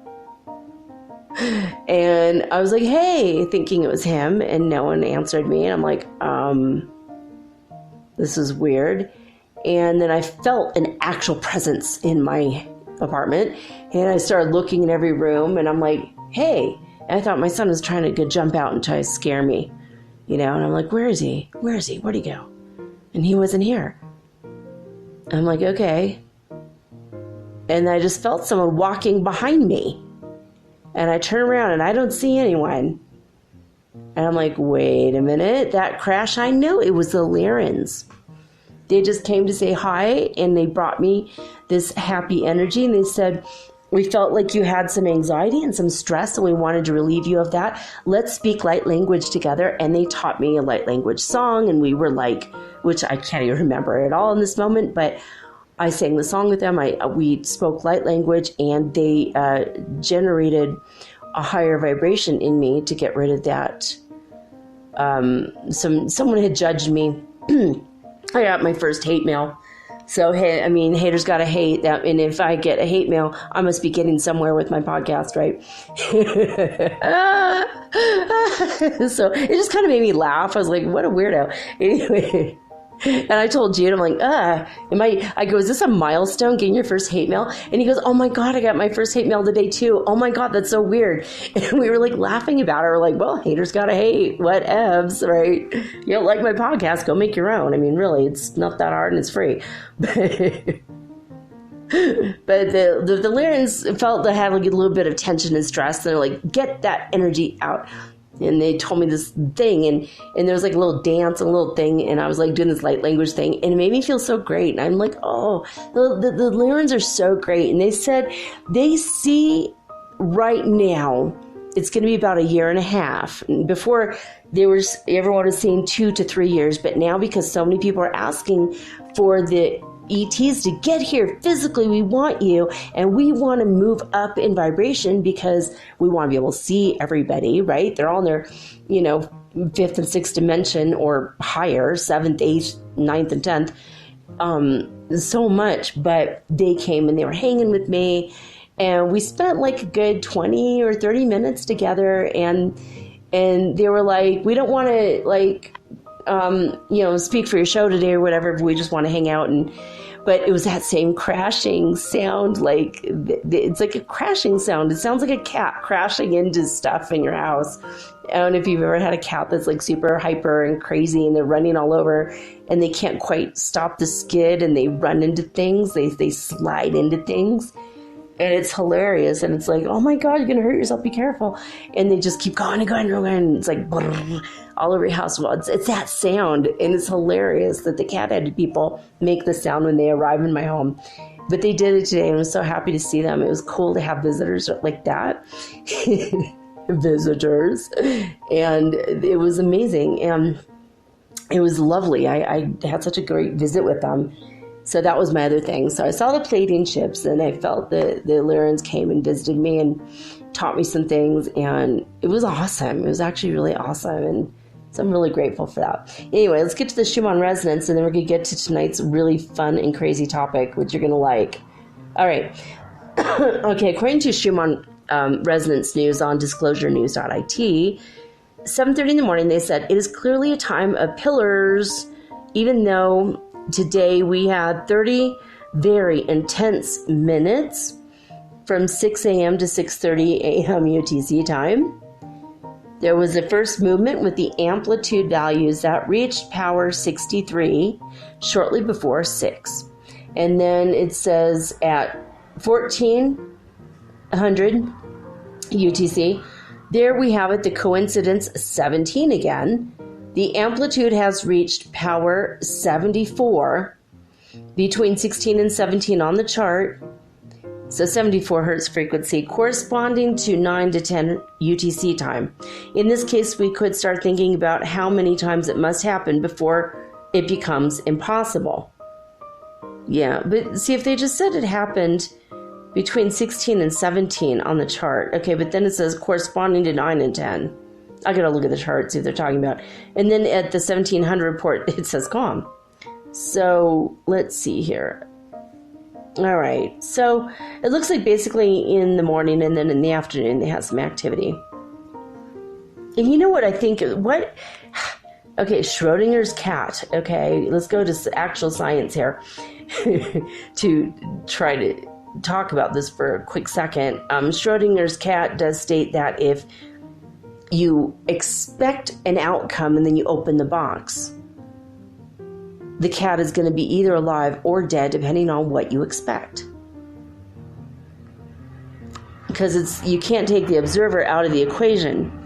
S1: And I was like, hey, thinking it was him. And no one answered me. And I'm like, this is weird. And then I felt an actual presence in my apartment. And I started looking in every room. And I'm like, hey. And I thought my son was trying to jump out and try to scare me. And I'm like, where is he? Where'd he go? And he wasn't here. I'm like, okay. And I just felt someone walking behind me. And I turn around and I don't see anyone. And I'm like, wait a minute. That crash, I know it was the Lyrans. They just came to say hi and they brought me this happy energy. And they said, we felt like you had some anxiety and some stress and we wanted to relieve you of that. Let's speak light language together. And they taught me a light language song. And we were like, which I can't even remember at all in this moment, but I sang the song with them. We spoke light language and they generated a higher vibration in me to get rid of that. Someone had judged me. I got my first hate mail. So, hey, haters gotta hate that. And if I get a hate mail, I must be getting somewhere with my podcast, right? So it just kind of made me laugh. I was like, what a weirdo. Anyway. And I told Jude, I'm like, I go, is this a milestone, getting your first hate mail? And he goes, oh my God, I got my first hate mail today too. Oh my God, that's so weird. And we were like laughing about it. We're like, well, haters gotta hate, whatevs, right? You don't like my podcast, go make your own. Really, it's not that hard and it's free. But the Lyrans felt they had like a little bit of tension and stress. And they're like, get that energy out. And they told me this thing, and there was like a little dance, a little thing, and I was like doing this light language thing, and it made me feel so great. And I'm like, oh, the Lyrans are so great. And they said they see right now, it's going to be about a year and a half. And before, everyone was saying 2 to 3 years, but now because so many people are asking for the ETs to get here physically, we want you, and we want to move up in vibration because we want to be able to see everybody, right? They're all in their, 5th and 6th dimension or higher, 7th, 8th, 9th, and 10th, so much. But they came and they were hanging with me, and we spent like a good 20 or 30 minutes together, and they were like, we don't want to speak for your show today or whatever, we just want to hang out. But it was that same crashing sound, it's like a crashing sound. It sounds like a cat crashing into stuff in your house. I don't know if you've ever had a cat that's like super hyper and crazy and they're running all over and they can't quite stop the skid and they run into things, they slide into things. And it's hilarious. And it's like, oh my God, you're going to hurt yourself. Be careful. And they just keep going and going and going. It's like all over your house. Well, it's that sound. And it's hilarious that the cat-headed people make the sound when they arrive in my home. But they did it today. And I was so happy to see them. It was cool to have visitors like that. Visitors. And it was amazing. And it was lovely. I had such a great visit with them. So that was my other thing. So I saw the Plieadian ships and I felt the Lyrans came and visited me and taught me some things. And it was awesome. It was actually really awesome. And so I'm really grateful for that. Anyway, let's get to the Schumann resonance and then we're going to get to tonight's really fun and crazy topic, which you're going to like. All right. Okay, according to Schumann resonance news on disclosurenews.it, 7:30 in the morning, they said, it is clearly a time of pillars, even though today we had 30 very intense minutes from 6 a.m. to 6:30 a.m. UTC time. There was the first movement with the amplitude values that reached power 63 shortly before 6. And then it says at 1400 UTC, there we have it, the coincidence 17 again. The amplitude has reached power 74 between 16 and 17 on the chart. So 74 hertz frequency corresponding to 9 to 10 UTC time. In this case, we could start thinking about how many times it must happen before it becomes impossible. Yeah, but see, if they just said it happened between 16 and 17 on the chart, okay, but then it says corresponding to 9 and 10. I gotta look at the chart, see what they're talking about. And then at the 1700 report, it says calm. So let's see here. All right, so it looks like basically in the morning and then in the afternoon they have some activity. And you know what I think? What? Okay, Schrodinger's cat. Okay, let's go to actual science here to try to talk about this for a quick second. Schrodinger's cat does state that if you expect an outcome and then you open the box, the cat is going to be either alive or dead depending on what you expect. Because you can't take the observer out of the equation.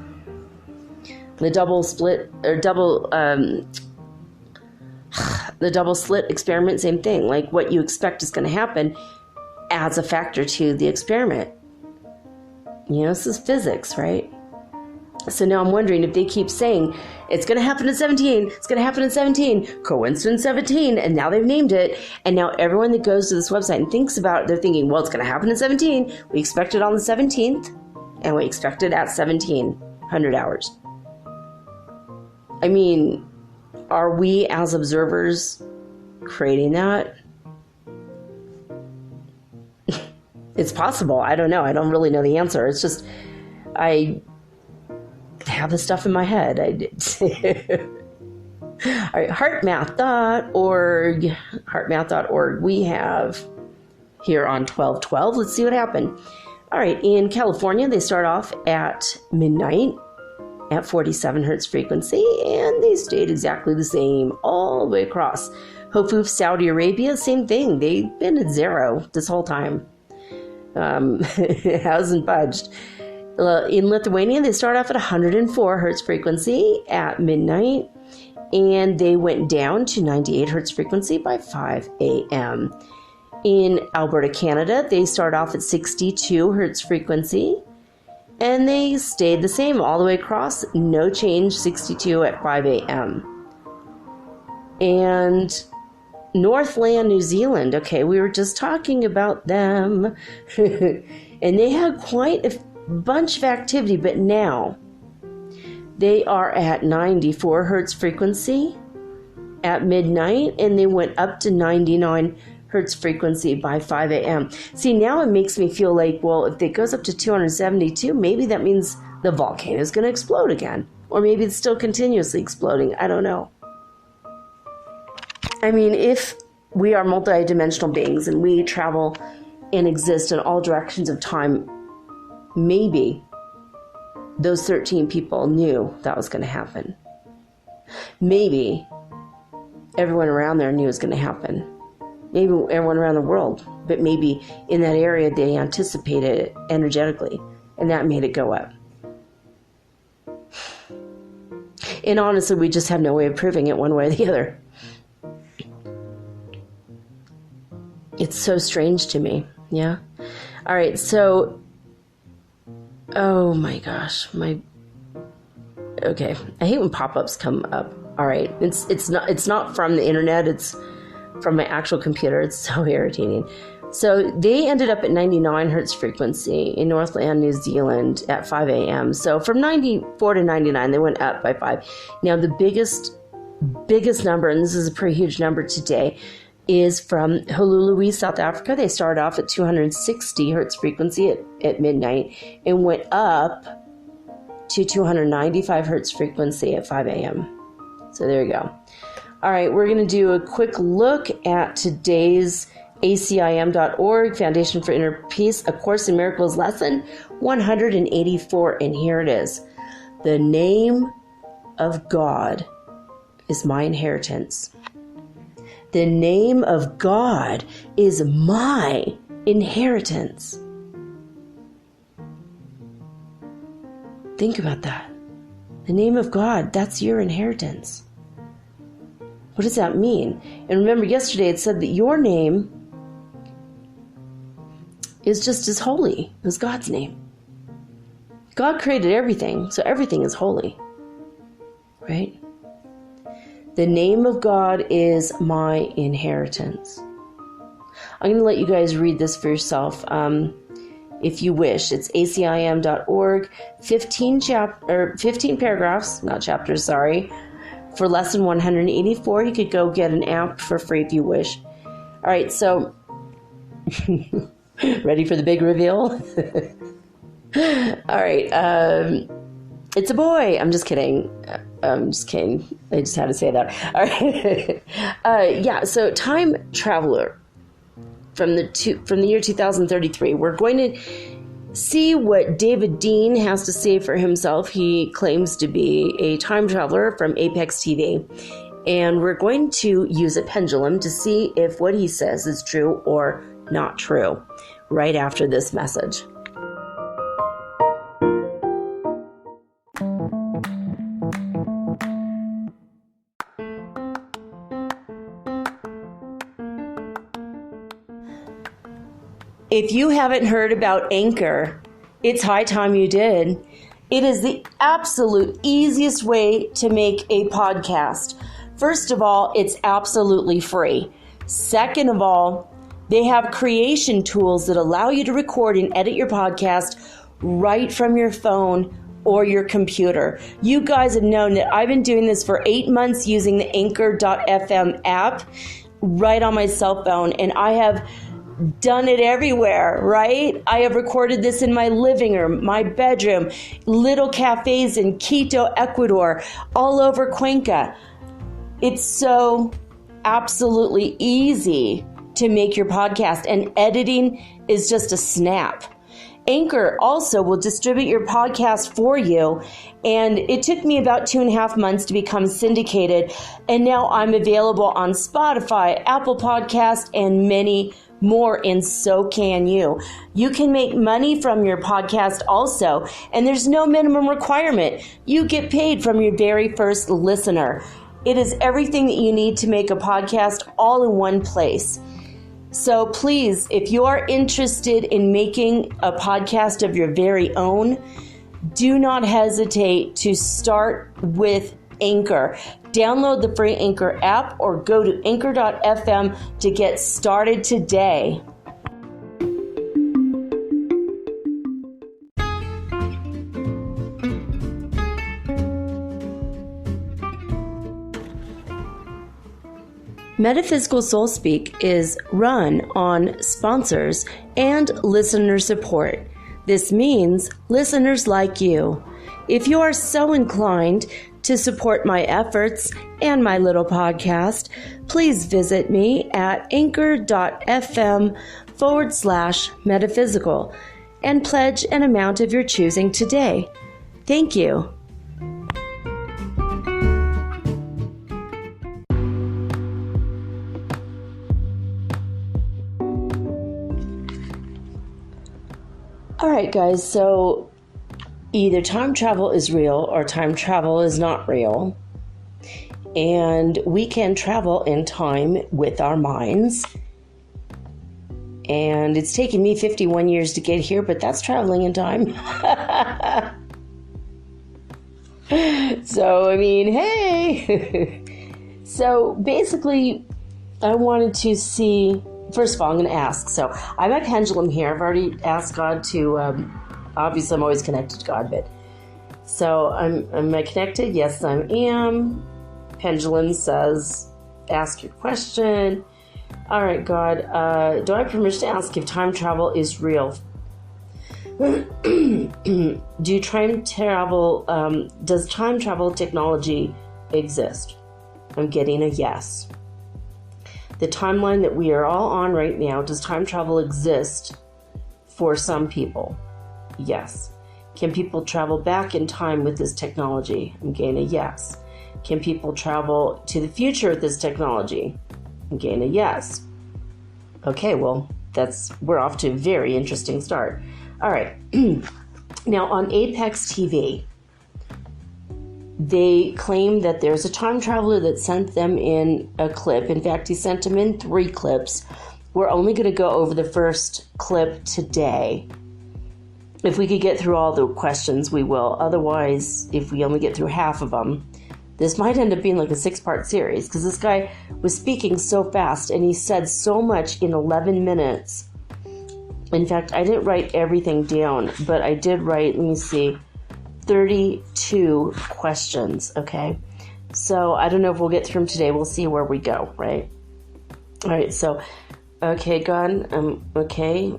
S1: The double slit experiment, same thing. Like what you expect is going to happen adds a factor to the experiment. You know, this is physics, right? So now I'm wondering if they keep saying it's going to happen in 17, it's going to happen in 17, coincidence 17, and now they've named it, and now everyone that goes to this website and thinks about it, they're thinking, well, it's going to happen in 17, we expect it on the 17th, and we expect it at 1700 hours. I mean, are we as observers creating that? It's possible. I don't know. I don't really know the answer. It's just, I have this stuff in my head. All right, HeartMathorg we have here on 12/12. Let's see what happened. All right, in California, they start off at midnight at 47 hertz frequency, and they stayed exactly the same all the way across. Hofuf, Saudi Arabia, same thing. They've been at 0 this whole time. It hasn't budged. In Lithuania, they start off at 104 hertz frequency at midnight, and they went down to 98 hertz frequency by 5 a.m. In Alberta, Canada, they start off at 62 hertz frequency, and they stayed the same all the way across, no change, 62 at 5 a.m. And Northland New Zealand, okay, we were just talking about them, and they had quite a bunch of activity, but now they are at 94 hertz frequency at midnight, and they went up to 99 hertz frequency by 5 a.m. See, now it makes me feel like, well, if it goes up to 272, maybe that means the volcano is going to explode again. Or maybe it's still continuously exploding. I don't know. I mean, if we are multidimensional beings and we travel and exist in all directions of time, maybe those 13 people knew that was going to happen. Maybe everyone around there knew it was going to happen. Maybe everyone around the world, but maybe in that area they anticipated it energetically, and that made it go up. And honestly, we just have no way of proving it one way or the other. It's so strange to me, yeah? All right, so, oh my gosh, okay, I hate when pop-ups come up. All right, it's not from the internet, it's from my actual computer. It's so irritating. So they ended up at 99 hertz frequency in Northland, New Zealand at 5 a.m. So from 94 to 99, they went up by 5. Now the biggest number, and this is a pretty huge number today, is from Hululu, South Africa. They started off at 260 hertz frequency at midnight and went up to 295 hertz frequency at 5 a.m. So there you go. All right, we're going to do a quick look at today's acim.org, Foundation for Inner Peace, A Course in Miracles lesson 184, and here it is. The name of God is my inheritance. The name of God is my inheritance. Think about that. The name of God, that's your inheritance. What does that mean? And remember, yesterday it said that your name is just as holy as God's name. God created everything, so everything is holy. Right? The name of God is my inheritance. I'm going to let you guys read this for yourself if you wish. It's acim.org, 15 paragraphs, not chapters, sorry, for lesson 184. You could go get an app for free if you wish. All right, so ready for the big reveal? All right, it's a boy. I'm just kidding. I just had to say that. All right. So time traveler from the year 2033. We're going to see what David Dean has to say for himself. He claims to be a time traveler from Apex TV. And we're going to use a pendulum to see if what he says is true or not true right after this message. If you haven't heard about Anchor, it's high time you did. It is the absolute easiest way to make a podcast. First of all, it's absolutely free. Second of all, they have creation tools that allow you to record and edit your podcast right from your phone or your computer. You guys have known that I've been doing this for 8 months using the Anchor.fm app right on my cell phone, and I have done it everywhere, right? I have recorded this in my living room, my bedroom, little cafes in Quito, Ecuador, all over Cuenca. It's so absolutely easy to make your podcast, and editing is just a snap. Anchor also will distribute your podcast for you, and it took me about 2.5 months to become syndicated, and now I'm available on Spotify, Apple Podcast, and many more, and so can you. You can make money from your podcast also, and there's no minimum requirement. You get paid from your very first listener. It is everything that you need to make a podcast all in one place. So please, if you are interested in making a podcast of your very own, do not hesitate to start with Anchor. Download the free Anchor app or go to anchor.fm to get started today. Metaphysical Soul Speak is run on sponsors and listener support. This means listeners like you. If you are so inclined to support my efforts and my little podcast, please visit me at anchor.fm/metaphysical and pledge an amount of your choosing today. Thank you. All right, guys, so either time travel is real or time travel is not real. And we can travel in time with our minds. And it's taken me 51 years to get here, but that's traveling in time. So, I mean, hey. So basically, I wanted to see, first of all, I'm going to ask. So I'm at Pendulum here. I've already asked God to, obviously I'm always connected to God, but so am I connected? Yes, I am. Pendulum says, ask your question. All right, God, do I have permission to ask if time travel is real? Does time travel technology exist? I'm getting a yes. The timeline that we are all on right now, does time travel exist for some people? Yes. Can people travel back in time with this technology? I'm getting a yes. Can people travel to the future with this technology? I'm getting a yes. Okay, well, we're off to a very interesting start. All right. Now, on Apex TV, they claim that there's a time traveler that sent them in a clip. In fact, he sent them in 3 clips. We're only going to go over the first clip today. If we could get through all the questions, we will. Otherwise, if we only get through half of them, This might end up being like a 6-part series because this guy was speaking so fast and he said so much in 11 minutes. In fact, I didn't write everything down, but I did write, let me see, 32 questions, okay? So I don't know if we'll get through them today. We'll see where we go, right? All right, so, okay, God, okay.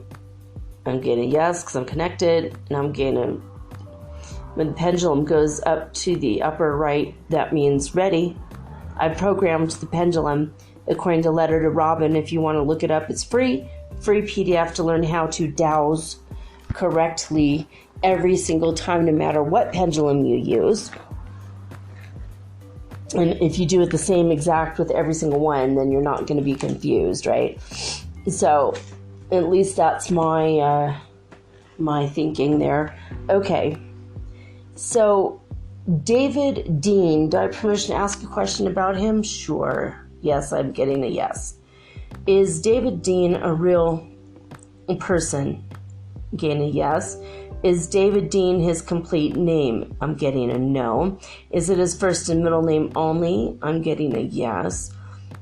S1: I'm getting a yes because I'm connected, and I'm getting a... When the pendulum goes up to the upper right, that means ready. I programmed the pendulum according to Letter to Robin. If you want to look it up, it's free. Free PDF to learn how to dowse correctly every single time, no matter what pendulum you use. And if you do it the same exact with every single one, then you're not going to be confused, right? So at least that's my my thinking there. Okay. So, David Dean, do I have permission to ask a question about him? Sure. Yes, I'm getting a yes. Is David Dean a real person? Getting a yes. Is David Dean his complete name? I'm getting a no. Is it his first and middle name only? I'm getting a yes.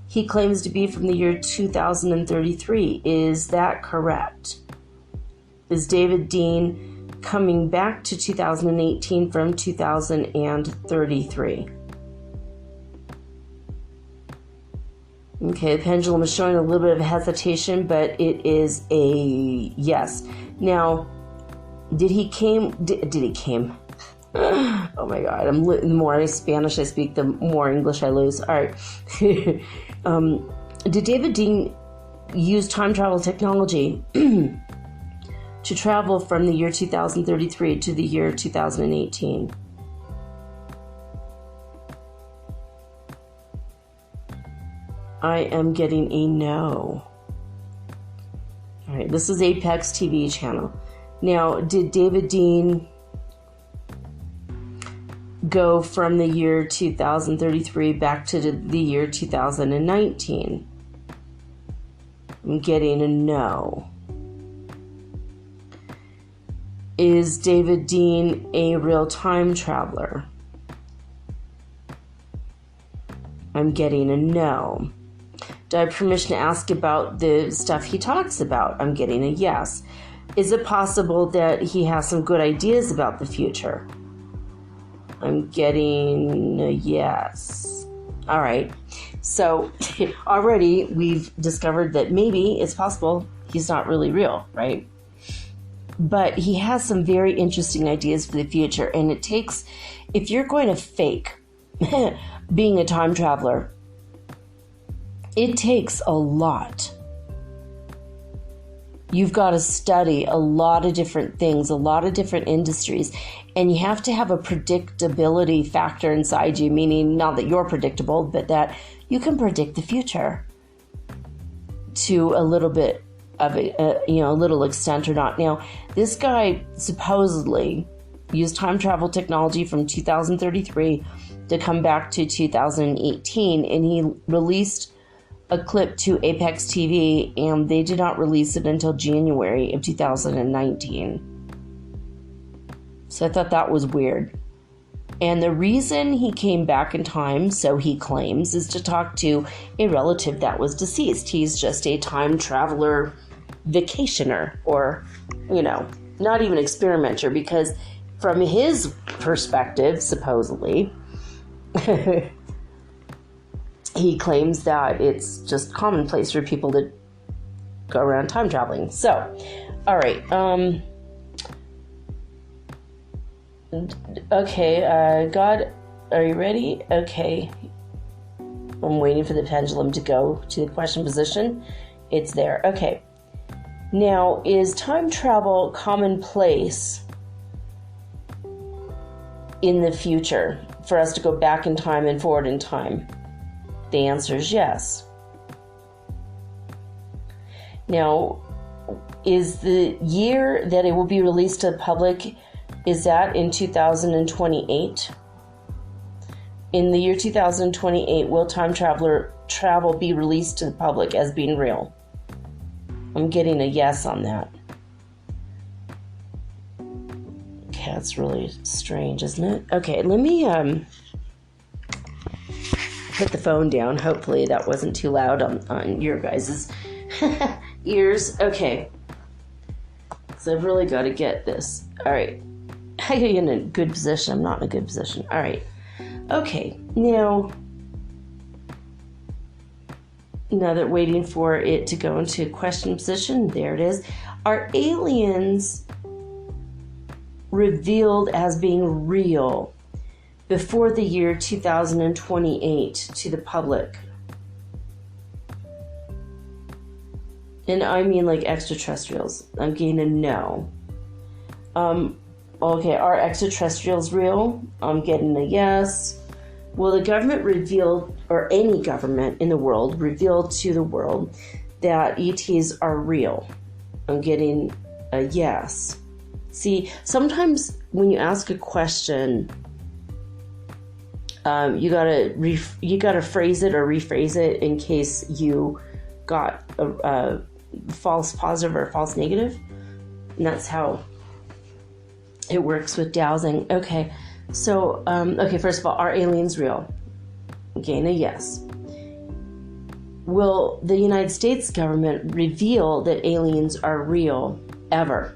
S1: He claims to be from the year 2033. Is that correct? Is David Dean coming back to 2018 from 2033? Okay, the pendulum is showing a little bit of hesitation, but it is a yes. Now, did he came? Oh my God! The more Spanish I speak, the more English I lose. All right. Did David Dean use time travel technology to travel from the year 2033 to the year 2018? I am getting a no. All right, this is Apex TV channel. Now, did David Dean go from the year 2033 back to the year 2019? I'm getting a no. Is David Dean a real time traveler? I'm getting a no. Do I have permission to ask about the stuff he talks about? I'm getting a yes. Is it possible that he has some good ideas about the future? I'm getting a yes. All right. So already we've discovered that maybe it's possible he's not really real, right? But he has some very interesting ideas for the future. And it takes, if you're going to fake being a time traveler, it takes a lot. You've got to study a lot of different things, a lot of different industries, and you have to have a predictability factor inside you, meaning not that you're predictable, but that you can predict the future to a little bit of a little extent or not. Now, this guy supposedly used time travel technology from 2033 to come back to 2018, and he released a clip to Apex TV, and they did not release it until January of 2019. So I thought that was weird. And the reason he came back in time, so he claims, is to talk to a relative that was deceased. He's just a time traveler vacationer, or, not even experimenter, because from his perspective, supposedly, he claims that it's just commonplace for people to go around time traveling. So, all right. Okay, God, are you ready? Okay. I'm waiting for the pendulum to go to the question position. It's there. Okay. Now, is time travel commonplace in the future for us to go back in time and forward in time? The answer is yes. Now, is the year that it will be released to the public, is that in 2028? In the year 2028, will time travel be released to the public as being real? I'm getting a yes on that. Okay, that's really strange, isn't it? Okay, let me put the phone down. Hopefully that wasn't too loud on your guys' ears. Okay. So I've really got to get this. All right. I get in a good position. I'm not in a good position. All right. Okay. Now that waiting for it to go into question position, there it is. Are aliens revealed as being real before the year 2028 to the public? And I mean like extraterrestrials. I'm getting a no. Okay, are extraterrestrials real? I'm getting a yes. Will the government reveal, or any government in the world, reveal to the world that ETs are real? I'm getting a yes. See, sometimes when you ask a question, you gotta phrase it or rephrase it in case you got a false positive or a false negative, and that's how it works with dowsing. Okay, so okay, first of all, are aliens real? Again, a yes. Will the United States government reveal that aliens are real ever?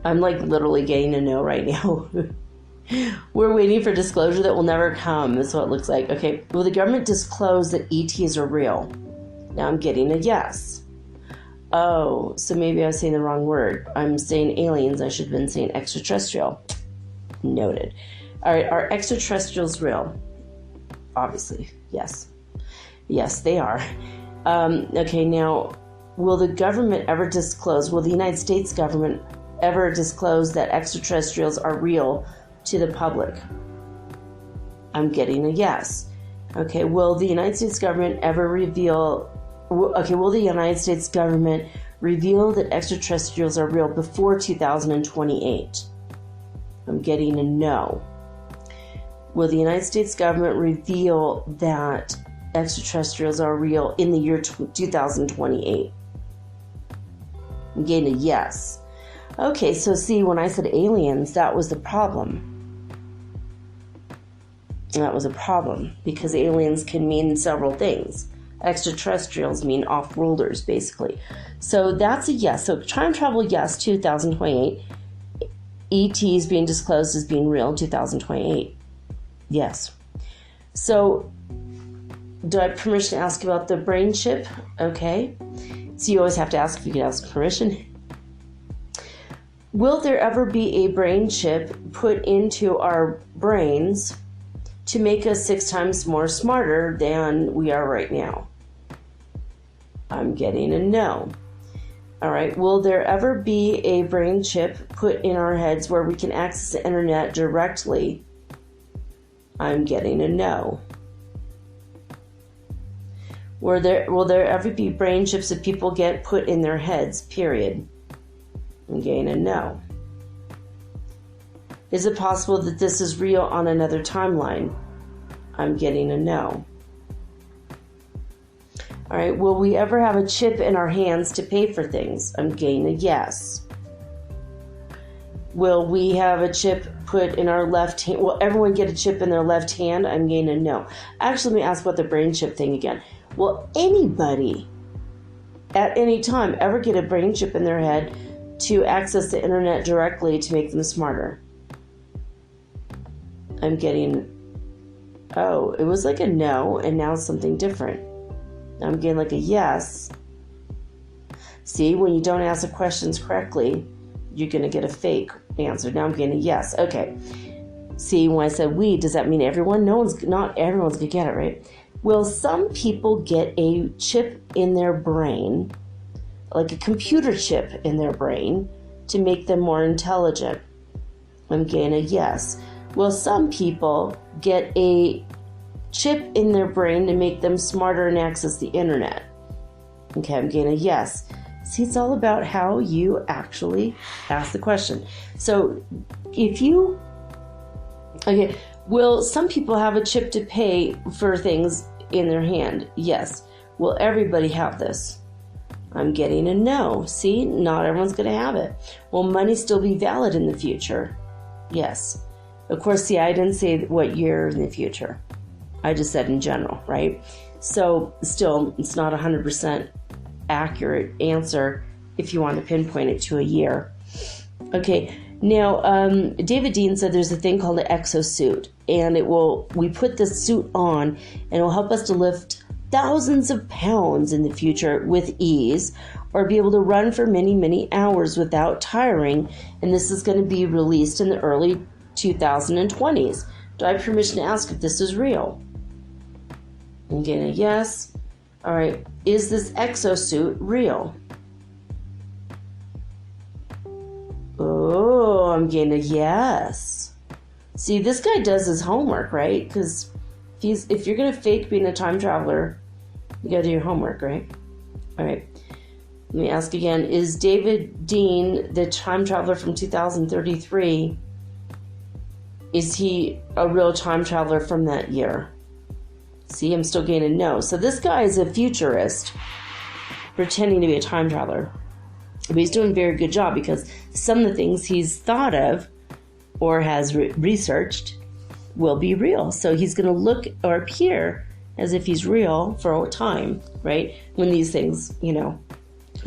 S1: I'm like literally getting a no right now. We're waiting for disclosure that will never come, is what it looks like. Okay, will the government disclose that ETs are real? Now I'm getting a yes. Oh, so maybe I was saying the wrong word. I'm saying aliens. I should have been saying extraterrestrial. Noted. All right, are extraterrestrials real? Obviously, yes. Yes, they are. Okay, now, will the government ever disclose, will the United States government ever disclose that extraterrestrials are real to the public? I'm getting a yes. Okay, will the United States government ever reveal, will the United States government reveal that extraterrestrials are real before 2028? I'm getting a no. Will the United States government reveal that extraterrestrials are real in the year 2028? I'm getting a yes. Okay, so see, when I said aliens, that was the problem. That was a problem, because aliens can mean several things. Extraterrestrials mean off-worlders, basically. So that's a yes. So time travel, yes, 2028. ETs being disclosed as being real in 2028. Yes. So do I have permission to ask about the brain chip? Okay. So you always have to ask if you can ask permission. Will there ever be a brain chip put into our brains to make us 6 times more smarter than we are right now? I'm getting a no. All right. Will there ever be a brain chip put in our heads where we can access the internet directly? I'm getting a no. Will there ever be brain chips that people get put in their heads, period? I'm getting a no. Is it possible that this is real on another timeline? I'm getting a no. All right, will we ever have a chip in our hands to pay for things? I'm getting a yes. Will we have a chip put in our left hand? Will everyone get a chip in their left hand? I'm getting a no. Actually, let me ask about the brain chip thing again. Will anybody at any time ever get a brain chip in their head to access the internet directly to make them smarter? I'm getting, oh, it was like a no, and now it's something different. I'm getting like a yes. See, when you don't ask the questions correctly, you're going to get a fake answer. Now I'm getting a yes. Okay. See, when I said we, does that mean everyone? Not everyone's going to get it, right? Will some people get a chip in their brain, like a computer chip in their brain, to make them more intelligent? I'm getting a yes. Will some people get a chip in their brain to make them smarter and access the internet? Okay, I'm getting a yes. See, it's all about how you actually ask the question. So okay, will some people have a chip to pay for things in their hand? Yes. Will everybody have this? I'm getting a no. See, not everyone's going to have it. Will money still be valid in the future? Yes. Of course, see, I didn't say what year in the future. I just said in general, right? So still, it's not 100% accurate answer if you want to pinpoint it to a year. Okay, now David Dean said there's a thing called an exosuit, and we put this suit on, and it will help us to lift thousands of pounds in the future with ease, or be able to run for many, many hours without tiring, and this is going to be released in the early 2020s. Do I have permission to ask if this is real? I'm getting a yes. All right, is this exosuit real? Oh, I'm getting a yes. See, this guy does his homework, right? Because if you're going to fake being a time traveler, you got to do your homework, right? All right. Let me ask again. Is David Dean, the time traveler from 2033, is he a real time traveler from that year? See, I'm still getting a no. So this guy is a futurist pretending to be a time traveler. But he's doing a very good job because some of the things he's thought of or has researched will be real. So he's going to look or appear as if he's real for a time, right? When these things, come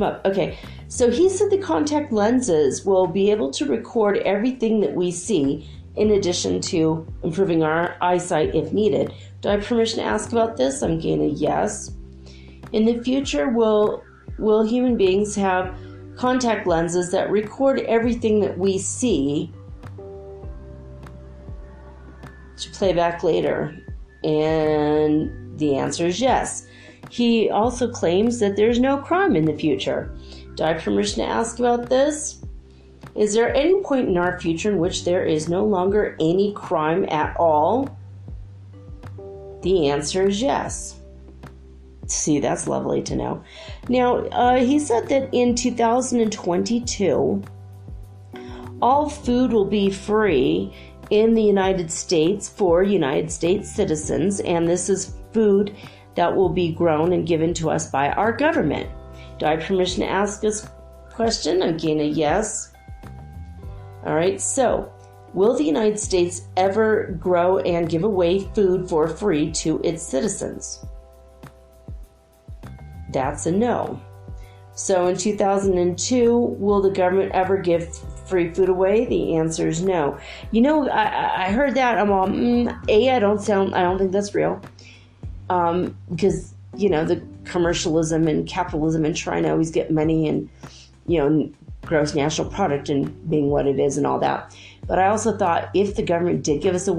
S1: up. Okay, so he said the contact lenses will be able to record everything that we see in addition to improving our eyesight if needed. Do I have permission to ask about this? I'm getting a yes. In the future, will human beings have contact lenses that record everything that we see to play back later? And the answer is yes. He also claims that there's no crime in the future. Do I have permission to ask about this? Is there any point in our future in which there is no longer any crime at all? The answer is yes. See, that's lovely to know. Now, he said that in 2022, all food will be free in the United States for United States citizens, and this is food that will be grown and given to us by our government. Do I have permission to ask this question? I'm getting a yes. All right, so will the United States ever grow and give away food for free to its citizens? That's a no. So in 2002, will the government ever give free food away? The answer is no. I heard that. I'm all, I don't think that's real. Because, the commercialism and capitalism and trying to always get money and, gross national product and being what it is and all that. But I also thought if the government did give food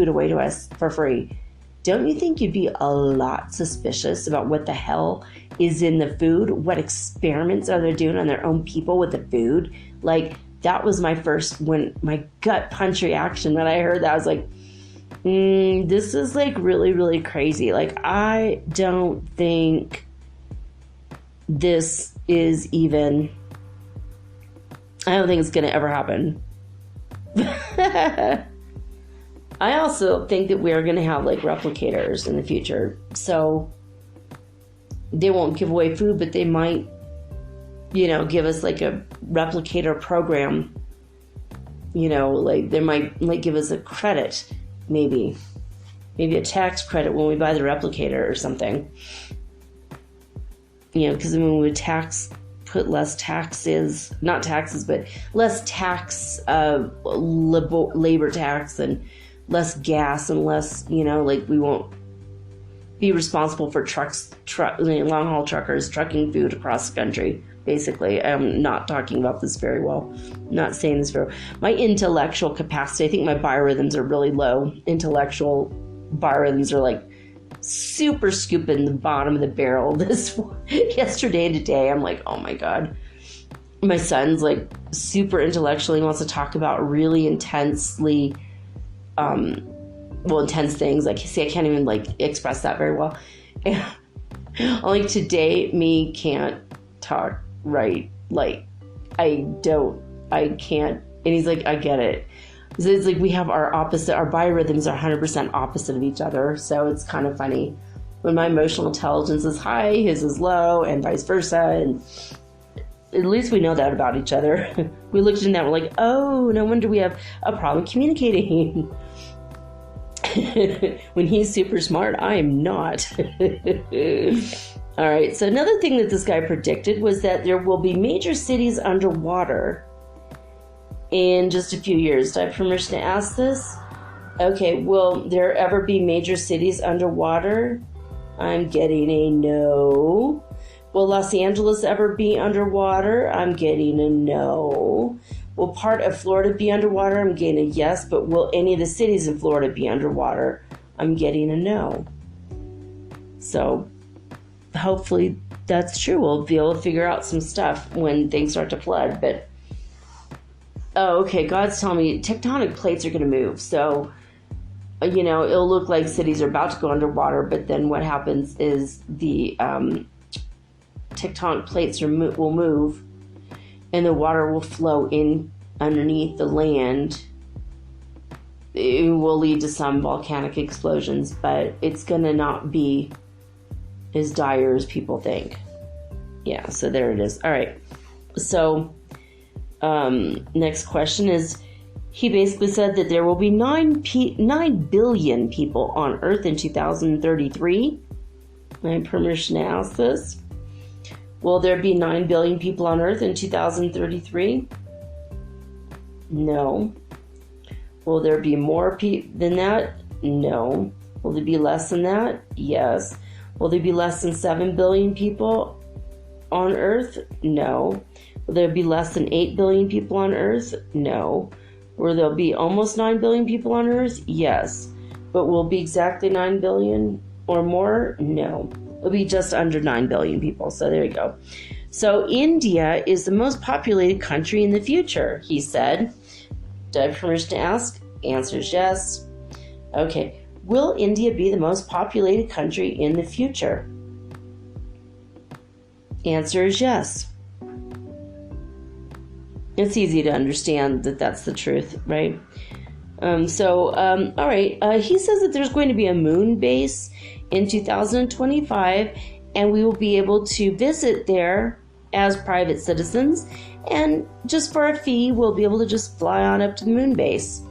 S1: away to us for free, don't you think you'd be a lot suspicious about what the hell is in the food? What experiments are they doing on their own people with the food? Like, that was my gut punch reaction when I heard that. I was like, this is like really, really crazy. Like, I don't think this is even, I don't think it's going to ever happen. I also think that we're going to have like replicators in the future. So they won't give away food, but they might, give us like a replicator program. Like they might like give us a credit, maybe a tax credit when we buy the replicator or something. Because when we would put less taxes, not taxes, but less tax, labor tax and less gas and less, like we won't be responsible for long haul truckers trucking food across the country. Basically, I'm not talking about this very well. I'm not saying this very well. My intellectual capacity, I think my biorhythms are really low. Intellectual biorhythms are like super scooping the bottom of the barrel. Yesterday and today, I'm like, oh my God. My son's like super intellectually wants to talk about really intensely, intense things. Like, see, I can't even like express that very well. And, like today, me can't talk right. Like, I can't. And he's like, I get it. So it's like we have our biorhythms are 100% opposite of each other. So it's kind of funny when my emotional intelligence is high, his is low, and vice versa. And at least we know that about each other. We looked in that, we're like, oh, no wonder we have a problem communicating. When he's super smart, I am not. All right, so another thing that this guy predicted was that there will be major cities underwater in just a few years. Do I have permission to ask this? Okay, will there ever be major cities underwater? I'm getting a no. Will Los Angeles ever be underwater? I'm getting a no. Will part of Florida be underwater? I'm getting a yes. But will any of the cities in Florida be underwater? I'm getting a no. So hopefully that's true. We'll be able to figure out some stuff when things start to flood. But, oh, okay, God's telling me tectonic plates are going to move. So, you know, it'll look like cities are about to go underwater, but then what happens is the tectonic plates will move, and the water will flow in underneath the land. It will lead to some volcanic explosions, but it's going to not be as dire as people think. Yeah, so there it is. All right. So, next question is, he basically said that there will be 9 billion people on Earth in 2033. I have permission to ask this. Will there be 9 billion people on Earth in 2033? No. Will there be more than that? No. Will there be less than that? Yes. Will there be less than 7 billion people on Earth? No. Will there be less than 8 billion people on Earth? No. Will there be almost 9 billion people on Earth? Yes. But will it be exactly 9 billion or more? No. It'll be just under 9 billion people. So there you go. So India is the most populated country in the future, he said. Do I have permission to ask? Answer is yes. Okay. Will India be the most populated country in the future? Answer is yes. It's easy to understand that that's the truth, right? All right. He says that there's going to be a moon base in 2025, and we will be able to visit there as private citizens, and just for a fee, we'll be able to just fly on up to the moon base.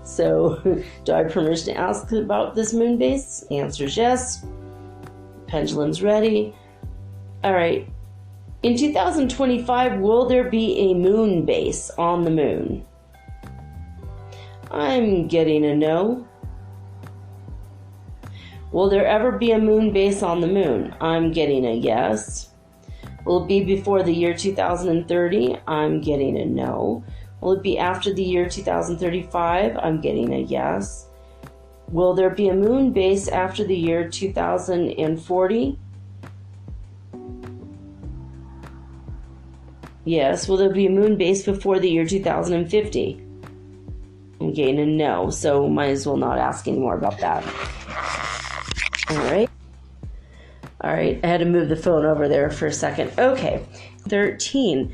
S1: So, do I have permission to ask about this moon base? Answer is yes. Pendulum's ready. All right. In 2025, will there be a moon base on the moon? I'm getting a no. Will there ever be a moon base on the moon? I'm getting a yes. Will it be before the year 2030? I'm getting a no. Will it be after the year 2035? I'm getting a yes. Will there be a moon base after the year 2040? Yes. Will there be a moon base before the year 2050? I'm getting a no, so might as well not ask any more about that. All right. All right, I had to move the phone over there for a second. Okay, 13.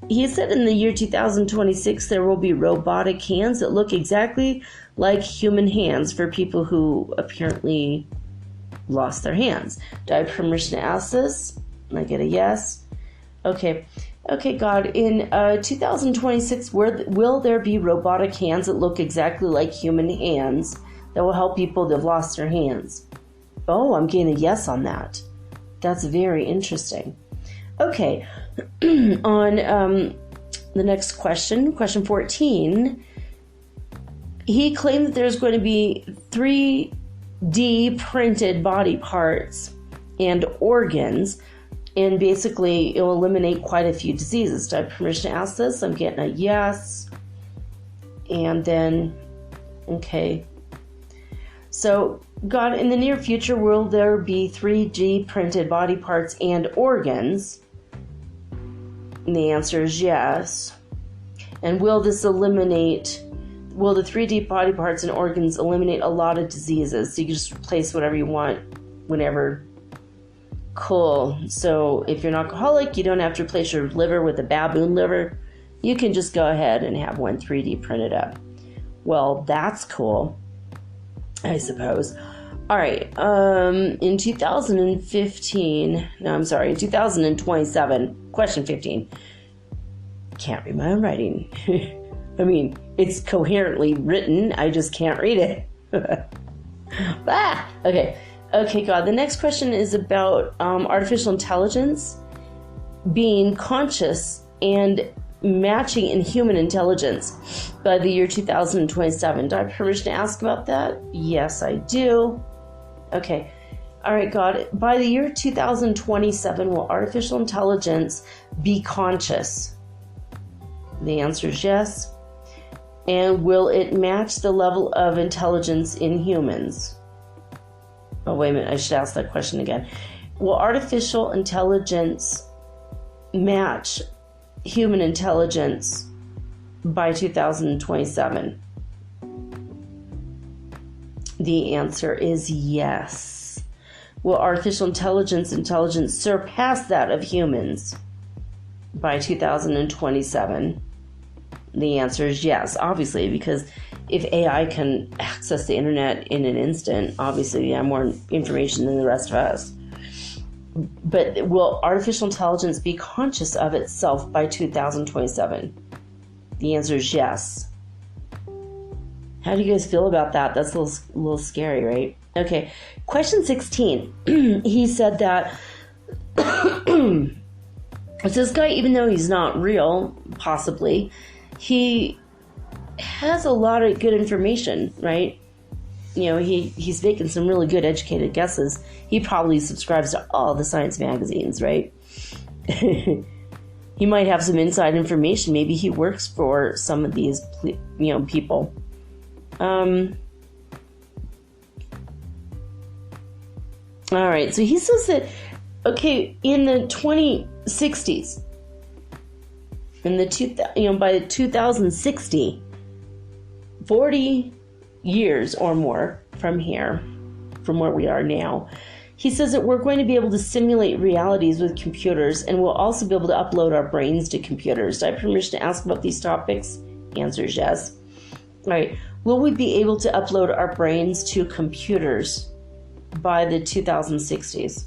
S1: He said in the year 2026 there will be robotic hands that look exactly like human hands for people who apparently lost their hands. Do I have permission to ask this? And I get a yes. Okay, God, in 2026, will there be robotic hands that look exactly like human hands that will help people that have lost their hands? Oh, I'm getting a yes on that. That's very interesting. Okay, on the next question, question 14, he claimed that there's going to be 3D printed body parts and organs, and basically it will eliminate quite a few diseases. Do I have permission to ask this? I'm getting a yes. And then, okay. So, God, in the near future, will there be 3D printed body parts and organs? And the answer is yes. And will the 3D body parts and organs eliminate a lot of diseases? So you can just replace whatever you want whenever. Cool. So if you're an alcoholic, you don't have to replace your liver with a baboon liver. You can just go ahead and have one 3D printed up. Well, that's cool, I suppose. All right. In 2027, question 15. Can't read my own writing. I mean, it's coherently written. I just can't read it. Okay. Okay, God. The next question is about artificial intelligence being conscious and matching in human intelligence by the year 2027. Do I have permission to ask about that? Yes, I do. Okay. All right, God. By the year 2027, will artificial intelligence be conscious? The answer is yes. And will it match the level of intelligence in humans? Oh, wait a minute. I should ask that question again. Will artificial intelligence match human intelligence by 2027? The answer is yes. Will artificial intelligence surpass that of humans by 2027? The answer is yes, obviously, because if AI can access the internet in an instant, obviously they have more information than the rest of us. But will artificial intelligence be conscious of itself by 2027? The answer is yes. How do you guys feel about that? That's a little scary, right? Okay, question 16. He said that this guy, even though he's not real, possibly, he has a lot of good information, right? You know, he's making some really good educated guesses. He probably subscribes to all the science magazines, right? He might have some inside information. Maybe he works for some of these, people. All right, so he says that, okay, in the 2060s, by 2060, 40 years or more from here, from where we are now, he says that we're going to be able to simulate realities with computers, and we'll also be able to upload our brains to computers. Do I have permission to ask about these topics? Answer is yes. All right. Will we be able to upload our brains to computers by the 2060s?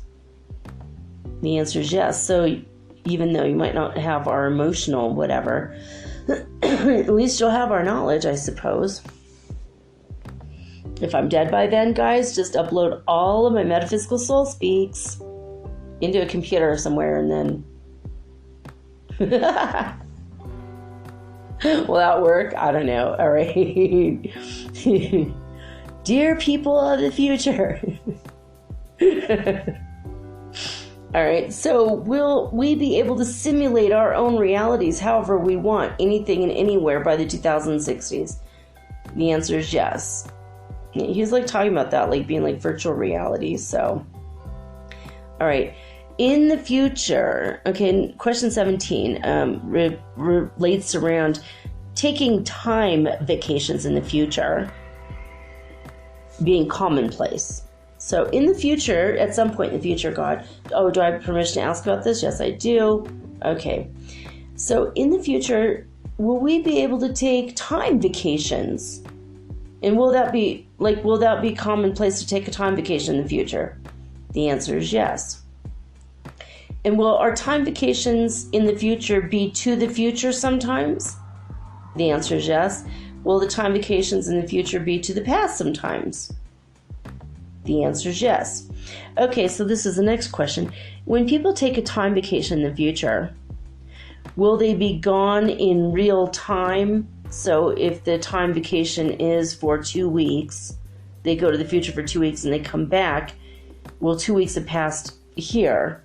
S1: The answer is yes. So even though you might not have our emotional whatever, at least you'll have our knowledge, I suppose. If I'm dead by then, guys, just upload all of my metaphysical soul speaks into a computer somewhere, and then will that work? I don't know. All right. Dear people of the future. All right, so will we be able to simulate our own realities however we want, anything and anywhere by the 2060s? The answer is yes. He's like talking about that, like being like virtual reality, so. All right, in the future, okay, question 17 relates around taking time vacations in the future being commonplace. So in the future, at some point in the future, God, do I have permission to ask about this? Yes, I do. Okay. So in the future, will we be able to take time vacations? And will that be commonplace to take a time vacation in the future? The answer is yes. And will our time vacations in the future be to the future sometimes? The answer is yes. Will the time vacations in the future be to the past sometimes? The answer is yes. Okay, so this is the next question. When people take a time vacation in the future, will they be gone in real time? So if the time vacation is for 2 weeks, they go to the future for 2 weeks and they come back, will 2 weeks have passed here?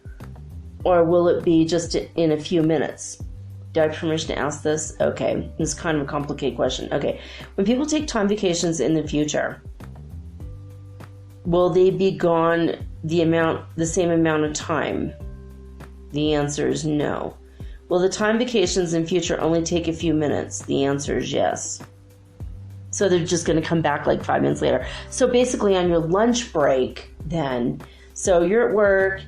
S1: Or will it be just in a few minutes? Do I have permission to ask this? Okay, this is kind of a complicated question. Okay, when people take time vacations in the future, will they be gone the same amount of time? The answer is no. Will the time vacations in future only take a few minutes? The answer is yes. So they're just going to come back like 5 minutes later. So basically on your lunch break then, so you're at work,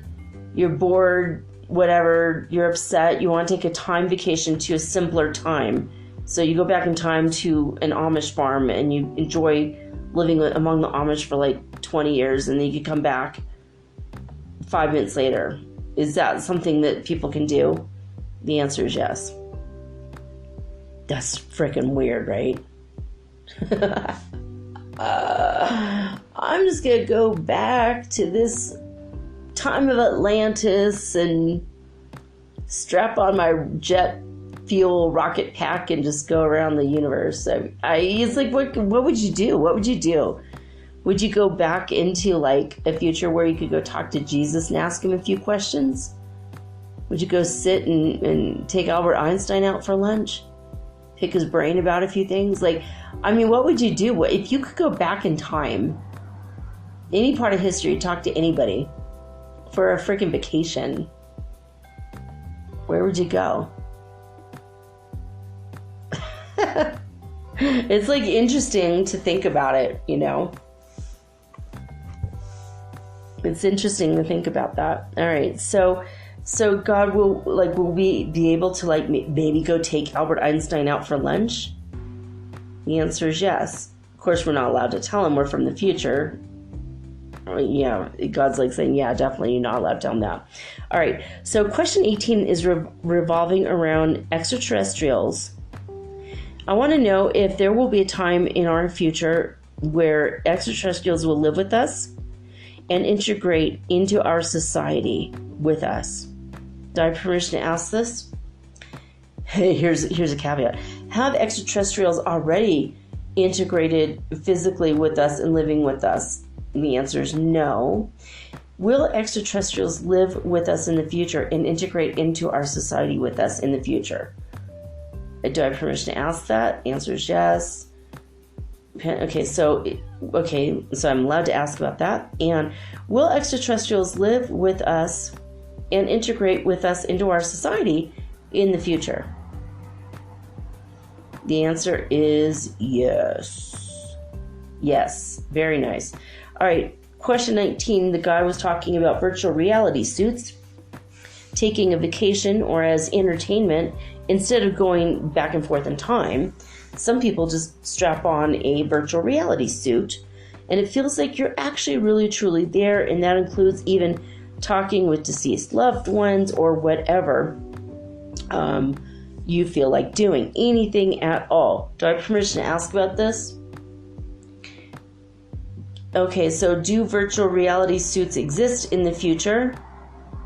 S1: you're bored, whatever, you're upset, you want to take a time vacation to a simpler time. So you go back in time to an Amish farm and you enjoy living among the Amish for like 20 years and then you could come back 5 minutes later. Is that something that people can do? The answer is yes. That's freaking weird, right? I'm just going to go back to this time of Atlantis and strap on my jet fuel rocket pack and just go around the universe. It's like, what would you do? What would you do? Would you go back into like a future where you could go talk to Jesus and ask him a few questions? Would you go sit and take Albert Einstein out for lunch? Pick his brain about a few things? Like, I mean, what would you do? If you could go back in time, any part of history, talk to anybody for a freaking vacation, where would you go? It's like interesting to think about it, you know? It's interesting to think about that. All right, so God will we be able to like maybe go take Albert Einstein out for lunch? The answer is yes. Of course, we're not allowed to tell him we're from the future. Yeah, God's like saying, yeah, definitely you're not allowed to tell him that. All right, so question 18 is revolving around extraterrestrials. I want to know if there will be a time in our future where extraterrestrials will live with us and integrate into our society with us. Do I have permission to ask this? Here's a caveat. Have extraterrestrials already integrated physically with us and living with us? And the answer is no. Will extraterrestrials live with us in the future and integrate into our society with us in the future? Do I have permission to ask that? Answer is yes. Okay, so I'm allowed to ask about that. And will extraterrestrials live with us and integrate with us into our society in the future? The answer is yes. Yes, very nice. All right, question 19. The guy was talking about virtual reality suits, taking a vacation or as entertainment instead of going back and forth in time. Some people just strap on a virtual reality suit and it feels like you're actually really truly there, and that includes even talking with deceased loved ones or whatever you feel like doing. Anything at all. Do I have permission to ask about this? Okay, so do virtual reality suits exist in the future?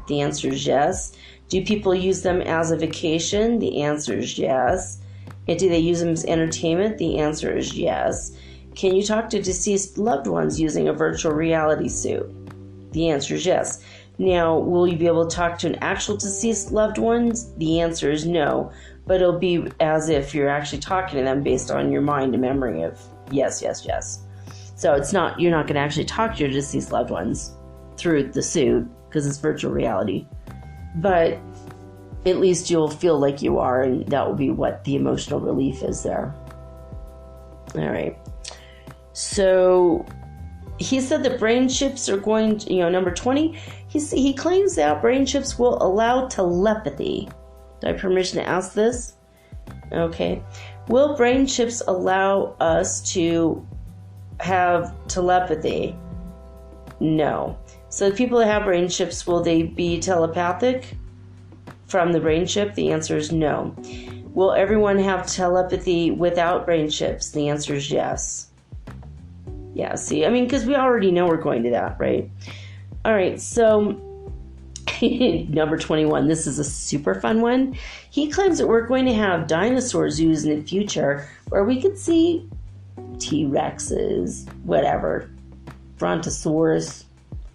S1: The answer is yes. Do people use them as a vacation? The answer is yes. And do they use them as entertainment? The answer is yes. Can you talk to deceased loved ones using a virtual reality suit? The answer is yes. Now, will you be able to talk to an actual deceased loved ones? The answer is no. But it'll be as if you're actually talking to them based on your mind and memory of yes, yes, yes. So you're not going to actually talk to your deceased loved ones through the suit because it's virtual reality. But at least you'll feel like you are, and that will be what the emotional relief is there. All right. So he said that brain chips are going to, number 20, he claims that brain chips will allow telepathy. Do I have permission to ask this? Okay. Will brain chips allow us to have telepathy? No. So the people that have brain chips, will they be telepathic from the brain chip? The answer is no. Will everyone have telepathy without brain chips? The answer is yes. Yeah, see, because we already know we're going to that, right? All right, so number 21, this is a super fun one. He claims that we're going to have dinosaur zoos in the future where we could see T-Rexes, whatever, Brontosaurus,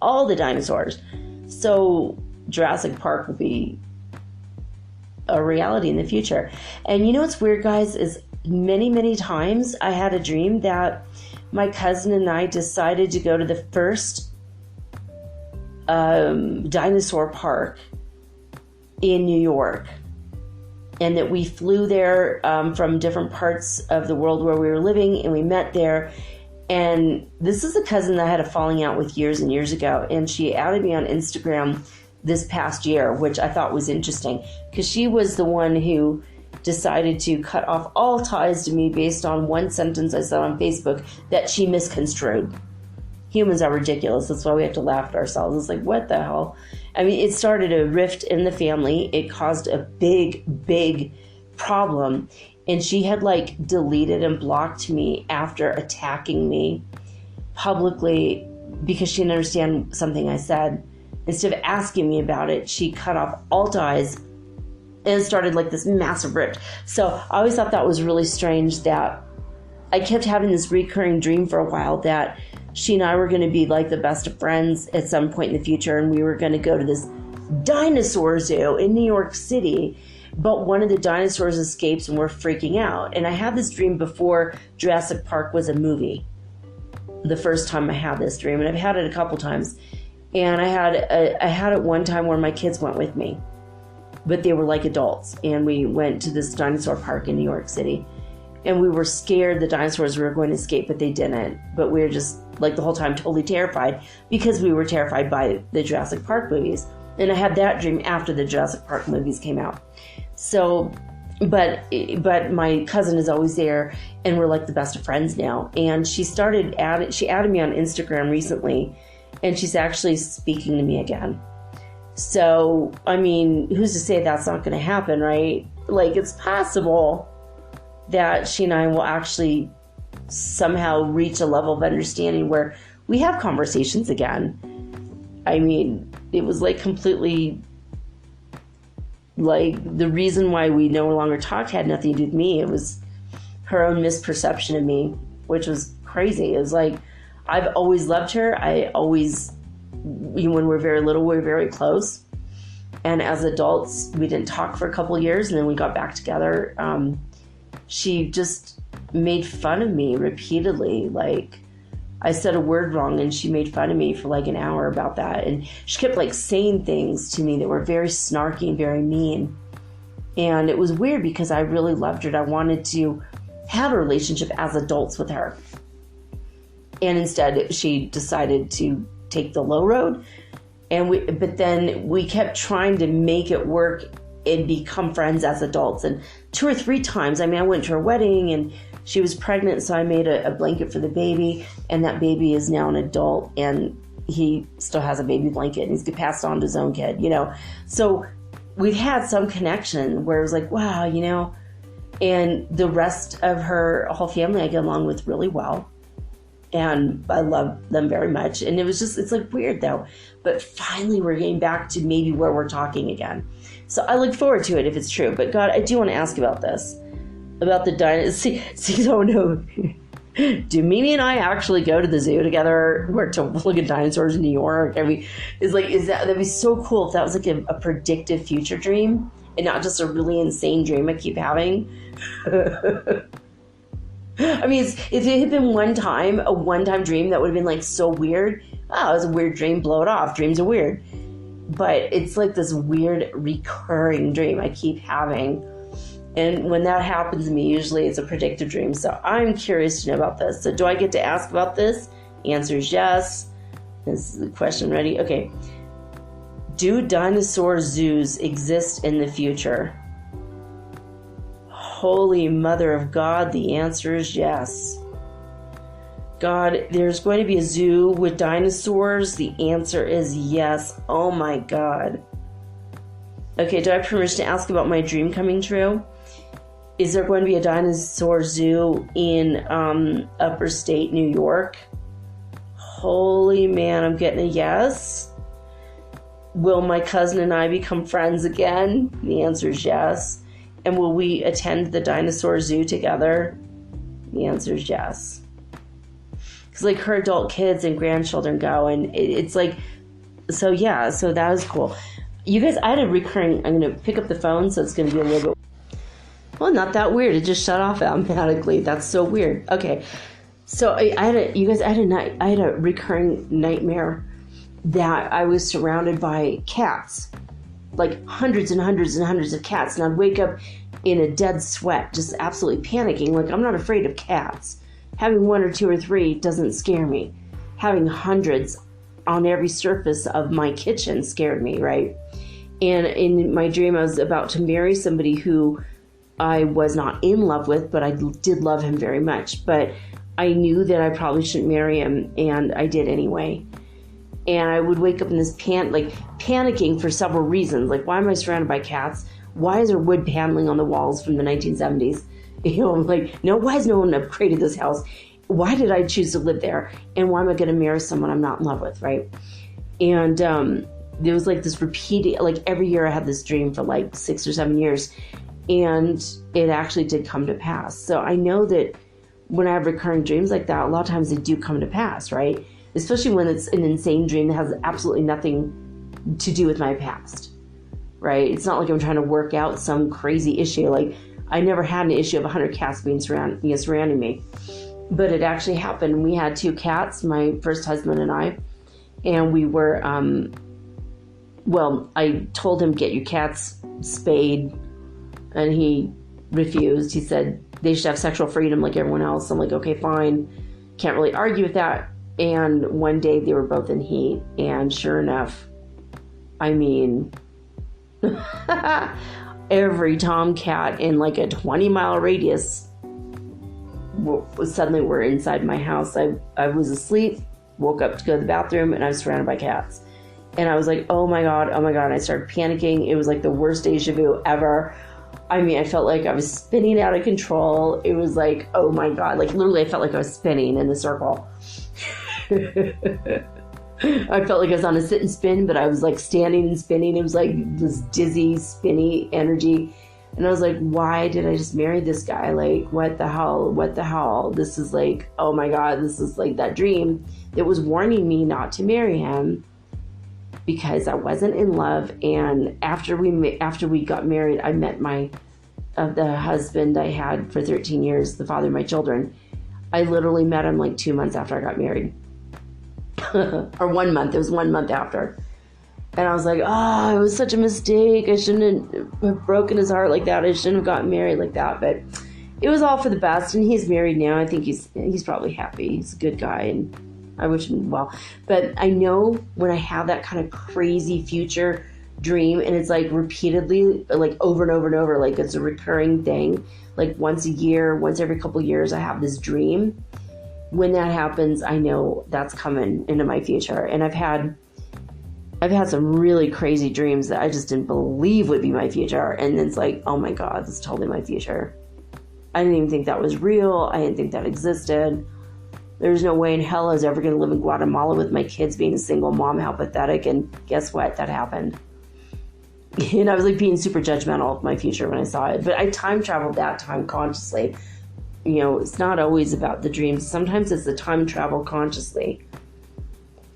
S1: all the dinosaurs. So Jurassic Park will be a reality in the future. And you know what's weird, guys, is many, many times I had a dream that my cousin and I decided to go to the first dinosaur park in New York, and that we flew there from different parts of the world where we were living, and we met there. And this is a cousin that I had a falling out with years and years ago, and she added me on Instagram this past year, which I thought was interesting because she was the one who decided to cut off all ties to me based on one sentence I said on Facebook that she misconstrued. Humans are ridiculous. That's why we have to laugh at ourselves. It's like, what the hell? I mean, it started a rift in the family. It caused a big problem. And she had like deleted and blocked me after attacking me publicly because she didn't understand something I said. Instead of asking me about it, she cut off all ties and started like this massive rift. So I always thought that was really strange that I kept having this recurring dream for a while that she and I were going to be like the best of friends at some point in the future, and we were going to go to this dinosaur zoo in New York City. But one of the dinosaurs escapes and we're freaking out. And I had this dream before Jurassic Park was a movie. The first time I had this dream, and I've had it a couple times. And I had it one time where my kids went with me, but they were like adults. And we went to this dinosaur park in New York City. And we were scared the dinosaurs were going to escape, but they didn't. But we were just, like, the whole time totally terrified because we were terrified by the Jurassic Park movies. And I had that dream after the Jurassic Park movies came out. So, but my cousin is always there, and we're like the best of friends now. And she added me on Instagram recently, and she's actually speaking to me again. So, I mean, who's to say that's not going to happen, right? Like, it's possible that she and I will actually somehow reach a level of understanding where we have conversations again. I mean, it was like completely, like, the reason why we no longer talked had nothing to do with me. It was her own misperception of me, which was crazy. It was like, I've always loved her. I always, when we were very little, we were very close. And as adults, we didn't talk for a couple of years, and then we got back together. She just made fun of me repeatedly. Like, I said a word wrong, and she made fun of me for like an hour about that. And she kept like saying things to me that were very snarky and very mean. And it was weird because I really loved her. And I wanted to have a relationship as adults with her. And instead, she decided to take the low road. But then we kept trying to make it work and become friends as adults. And 2 or 3 times, I mean, I went to her wedding and she was pregnant, so I made a blanket for the baby, and that baby is now an adult, and he still has a baby blanket, and he's passed on to his own kid, you know. So we've had some connection where it was like, wow, you know. And the rest of her whole family I get along with really well, and I love them very much. And it was just, it's like weird though. But finally we're getting back to maybe where we're talking again. So I look forward to it if it's true. But God, I do want to ask about this. About the dinosaurs. See, oh no. Do Mimi and I actually go to the zoo together or to look at dinosaurs in New York? I mean, that'd be so cool if that was like a predictive future dream and not just a really insane dream I keep having. I mean, if it had been a one-time dream, that would have been like so weird. Oh, it was a weird dream, blow it off. Dreams are weird. But it's like this weird recurring dream I keep having. And when that happens to me, usually it's a predictive dream. So I'm curious to know about this. So do I get to ask about this? Answer is yes. This is the question ready. Okay. Do dinosaur zoos exist in the future? Holy Mother of God, the answer is yes. God, there's going to be a zoo with dinosaurs? The answer is yes. Oh my God. Okay, do I have permission to ask about my dream coming true? Is there going to be a dinosaur zoo in upper state New York? Holy man, I'm getting a yes. Will my cousin and I become friends again? The answer is yes. And will we attend the dinosaur zoo together? The answer is yes. Because like her adult kids and grandchildren go, and it's like, so yeah, so that was cool. You guys, I had a recurring, I'm going to pick up the phone, so it's going to be a little bit, well, not that weird. It just shut off automatically. That's so weird. Okay. So I had a recurring nightmare that I was surrounded by cats, like hundreds and hundreds and hundreds of cats. And I'd wake up in a dead sweat, just absolutely panicking. Like, I'm not afraid of cats. Having 1 or 2 or 3 doesn't scare me. Having hundreds on every surface of my kitchen scared me, right? And in my dream, I was about to marry somebody who I was not in love with, but I did love him very much. But I knew that I probably shouldn't marry him, and I did anyway. And I would wake up in this panicking for several reasons. Like, why am I surrounded by cats? Why is there wood paneling on the walls from the 1970s? You know, I'm like, no, why has no one upgraded this house? Why did I choose to live there? And why am I going to marry someone I'm not in love with, right? And there was like this repeated, like every year I had this dream for like 6 or 7 years. And it actually did come to pass. So I know that when I have recurring dreams like that, a lot of times they do come to pass, right? Especially when it's an insane dream that has absolutely nothing to do with my past, right? It's not like I'm trying to work out some crazy issue. Like, I never had an issue of 100 cats being surrounding me. But it actually happened. We had 2 cats, my first husband and I. And we were, I told him, get your cats spayed. And he refused. He said they should have sexual freedom like everyone else. I'm like, okay, fine. Can't really argue with that. And one day they were both in heat. And sure enough, I mean, every tomcat in like a 20-mile radius suddenly were inside my house. I was asleep, woke up to go to the bathroom, and I was surrounded by cats. And I was like, oh my God. And I started panicking. It was like the worst deja vu ever. I mean, I felt like I was spinning out of control. It was like, oh my God. Like, literally, I felt like I was spinning in a circle. I felt like I was on a sit and spin, but I was like standing and spinning. It was like this dizzy, spinny energy. And I was like, why did I just marry this guy? Like, what the hell? This is like, oh my God, this is like that dream that was warning me not to marry him because I wasn't in love. And after we got married, I met the husband I had for 13 years, the father of my children. I literally met him like 2 months after I got married. Or 1 month. It was 1 month after. And I was like, oh, it was such a mistake. I shouldn't have broken his heart like that. I shouldn't have gotten married like that. But it was all for the best. And he's married now. I think he's probably happy. He's a good guy. And I wish him well. But I know when I have that kind of crazy future dream, and it's like repeatedly, like over and over and over, like it's a recurring thing. Like once a year, once every couple of years, I have this dream. When that happens, I know that's coming into my future. And I've had some really crazy dreams that I just didn't believe would be my future. And it's like, oh my God, this is totally my future. I didn't even think that was real. I didn't think that existed. There's no way in hell I was ever going to live in Guatemala with my kids being a single mom. How pathetic. And guess what? That happened. And I was like being super judgmental of my future when I saw it. But I time traveled that time consciously. You know, it's not always about the dreams. Sometimes it's the time travel consciously.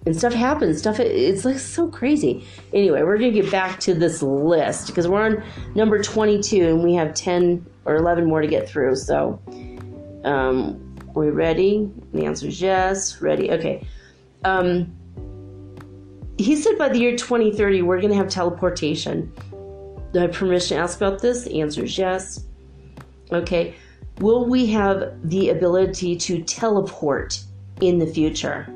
S1: And stuff happens. It's like so crazy. Anyway, we're going to get back to this list because we're on number 22 and we have 10 or 11 more to get through. So, are we ready? The answer is yes. Ready? Okay. He said by the year 2030, we're going to have teleportation. Do I have permission to ask about this? The answer is yes. Okay. Will we have the ability to teleport in the future?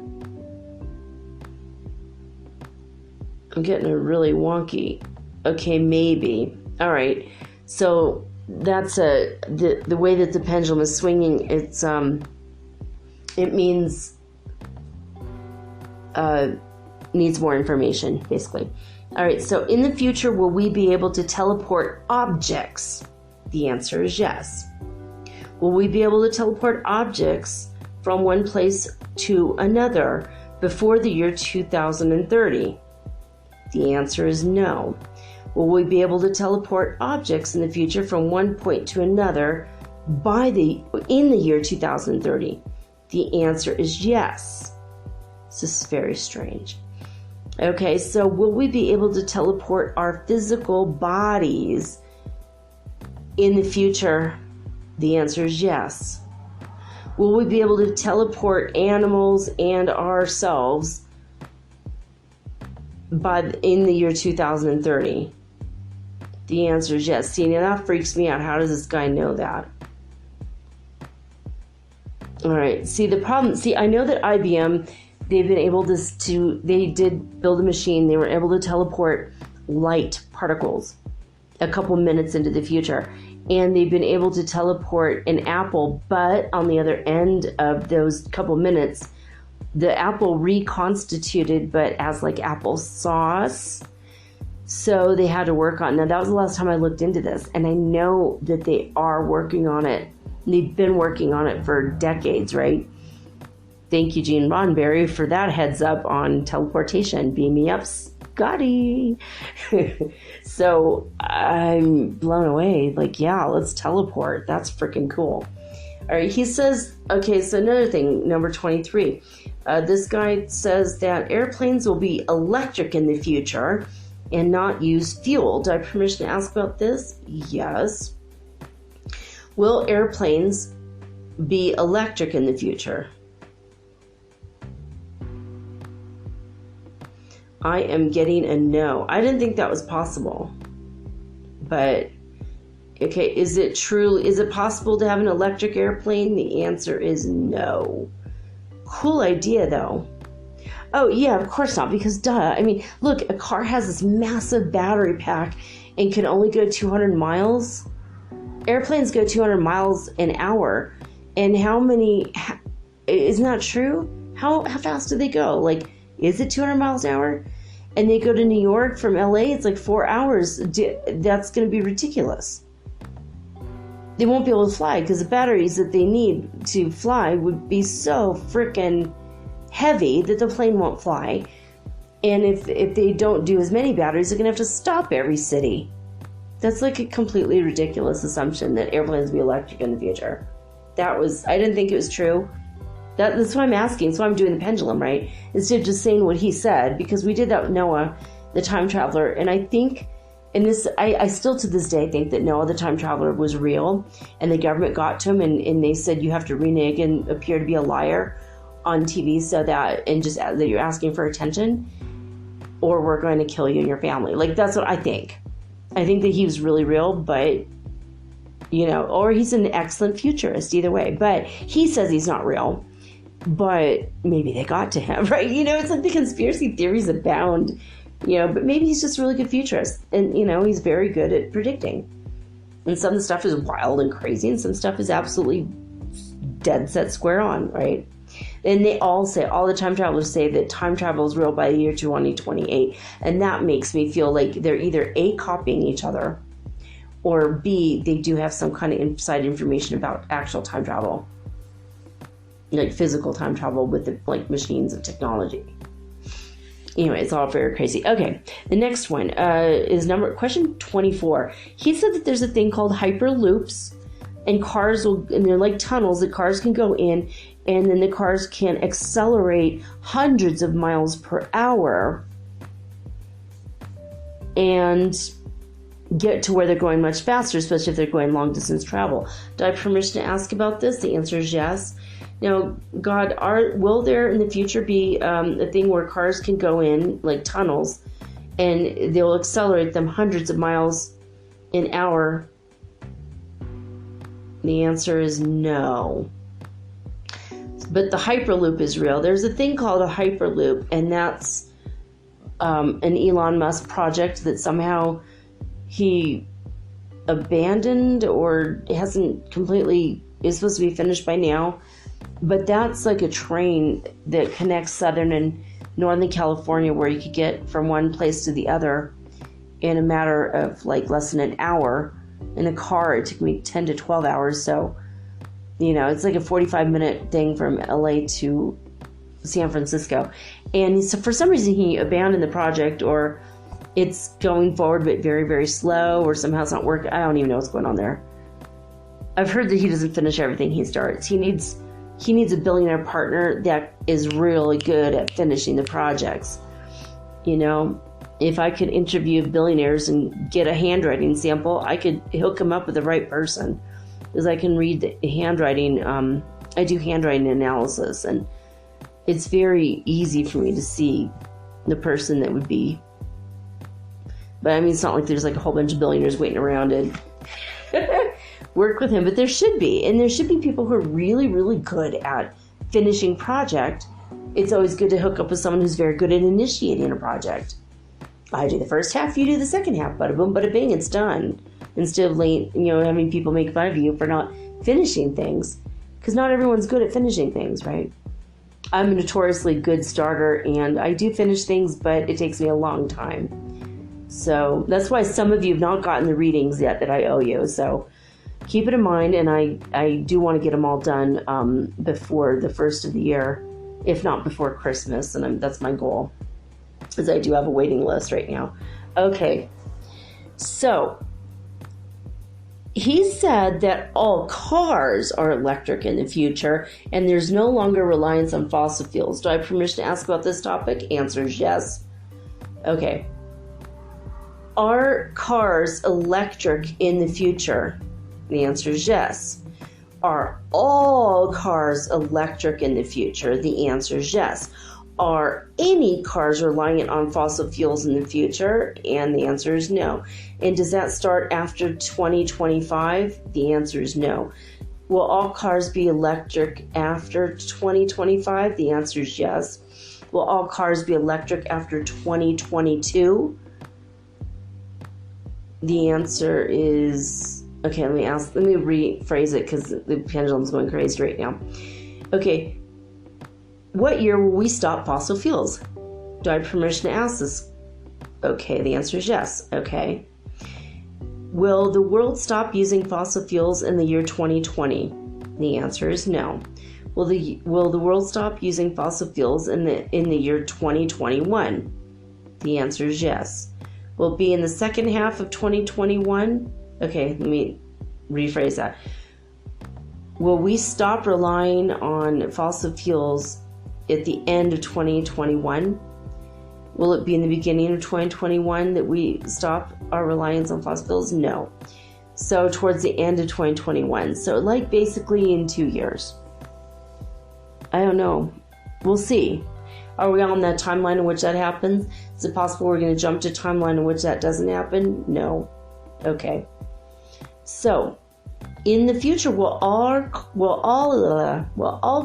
S1: I'm getting a really wonky. Okay, maybe. All right. So that's the way that the pendulum is swinging. It means needs more information, basically. All right. So in the future, will we be able to teleport objects? The answer is yes. Will we be able to teleport objects from one place to another before the year 2030? The answer is no. Will we be able to teleport objects in the future from one point to another in the year 2030? The answer is yes. This is very strange. Okay, so will we be able to teleport our physical bodies in the future? The answer is yes. Will we be able to teleport animals and ourselves in the year 2030? The answer is yes. See, now that freaks me out. How does this guy know that? All right. See, the problem. See, I know that IBM, they've been able they did build a machine. They were able to teleport light particles a couple minutes into the future. And they've been able to teleport an apple, but on the other end of those couple minutes, the apple reconstituted, but as like applesauce. So they had to work on. Now that was the last time I looked into this, and I know that they are working on it. They've been working on it for decades, right? Thank you, Gene Roddenberry, for that heads up on teleportation. Beam me up, Scotty. So I'm blown away. Like, yeah, let's teleport. That's freaking cool. All right, he says, okay, so another thing, number 23. This guy says that airplanes will be electric in the future and not use fuel. Do I have permission to ask about this? Yes. Will airplanes be electric in the future? I am getting a no. I didn't think that was possible. But, okay, is it true? Is it possible to have an electric airplane? The answer is no. Cool idea, though. Oh, yeah, of course not, because duh. I mean, look, a car has this massive battery pack and can only go 200 miles. Airplanes go 200 miles an hour. And how many... Isn't that true? How fast do they go? Like, is it 200 miles an hour? And they go to New York from LA, it's like 4 hours. That's going to be ridiculous. They won't be able to fly because the batteries that they need to fly would be so freaking heavy that the plane won't fly. And if they don't do as many batteries, they're going to have to stop every city. That's like a completely ridiculous assumption that airplanes will be electric in the future. I didn't think it was true. That's why I'm asking. That's why I'm doing the pendulum, right? Instead of just saying what he said, because we did that with Noah, the time traveler. And I think, I still to this day think that Noah, the time traveler, was real. And the government got to him and they said, you have to renege and appear to be a liar on TV that you're asking for attention, or we're going to kill you and your family. Like, that's what I think. I think that he was really real, but, or he's an excellent futurist, either way. But he says he's not real. But maybe they got to him, right? It's like the conspiracy theories abound, but maybe he's just a really good futurist. And, he's very good at predicting. And some stuff is wild and crazy, and some stuff is absolutely dead set square on, right? And all the time travelers say that time travel is real by the year 2028. And that makes me feel like they're either A, copying each other, or B, they do have some kind of inside information about actual time travel. Like physical time travel with machines and technology. Anyway, it's all very crazy. Okay, the next one is question 24. He said that there's a thing called hyperloops, and they're like tunnels that cars can go in, and then the cars can accelerate hundreds of miles per hour and get to where they're going much faster, especially if they're going long distance travel. Do I have permission to ask about this? The answer is yes. Now, God, will there in the future be a thing where cars can go in, like tunnels, and they'll accelerate them hundreds of miles an hour? The answer is no. But the hyperloop is real. There's a thing called a hyperloop, and that's an Elon Musk project that somehow he abandoned or hasn't completely, is supposed to be finished by now. But that's like a train that connects Southern and Northern California, where you could get from one place to the other in a matter of like less than an hour. In a car, it took me 10 to 12 hours. So, it's like a 45-minute thing from LA to San Francisco. And so for some reason, he abandoned the project, or it's going forward but very, very slow, or somehow it's not working. I don't even know what's going on there. I've heard that he doesn't finish everything he starts. He needs a billionaire partner that is really good at finishing the projects. If I could interview billionaires and get a handwriting sample, I could hook him up with the right person, because I can read the handwriting. I do handwriting analysis, and it's very easy for me to see the person that would be. But I mean, it's not like there's like a whole bunch of billionaires waiting around and work with him, but there should be. And there should be people who are really, really good at finishing project. It's always good to hook up with someone who's very good at initiating a project. I do the first half, you do the second half. Bada boom, bada bing, it's done. Instead of having people make fun of you for not finishing things. Because not everyone's good at finishing things, right? I'm a notoriously good starter, and I do finish things, but it takes me a long time. So that's why some of you have not gotten the readings yet that I owe you. So keep it in mind, and I do want to get them all done before the first of the year, if not before Christmas, and that's my goal, because I do have a waiting list right now. Okay, so he said that all cars are electric in the future, and there's no longer reliance on fossil fuels. Do I have permission to ask about this topic? Answer is yes. Okay. Are cars electric in the future? The answer is yes. Are all cars electric in the future? The answer is yes. Are any cars reliant on fossil fuels in the future? And the answer is no. And does that start after 2025? The answer is no. Will all cars be electric after 2025? The answer is yes. Will all cars be electric after 2022? The answer is... Okay, let me rephrase it because the pendulum's going crazy right now. Okay. What year will we stop fossil fuels? Do I have permission to ask this? Okay, the answer is yes. Okay. Will the world stop using fossil fuels in the year 2020? The answer is no. Will the world stop using fossil fuels in the year 2021? The answer is yes. Will it be in the second half of 2021? Okay, let me rephrase that. Will we stop relying on fossil fuels at the end of 2021? Will it be in the beginning of 2021 that we stop our reliance on fossil fuels? No. So towards the end of 2021. So like basically in 2 years. I don't know. We'll see. Are we on that timeline in which that happens? Is it possible we're going to jump to a timeline in which that doesn't happen? No. Okay. So, in the future, will all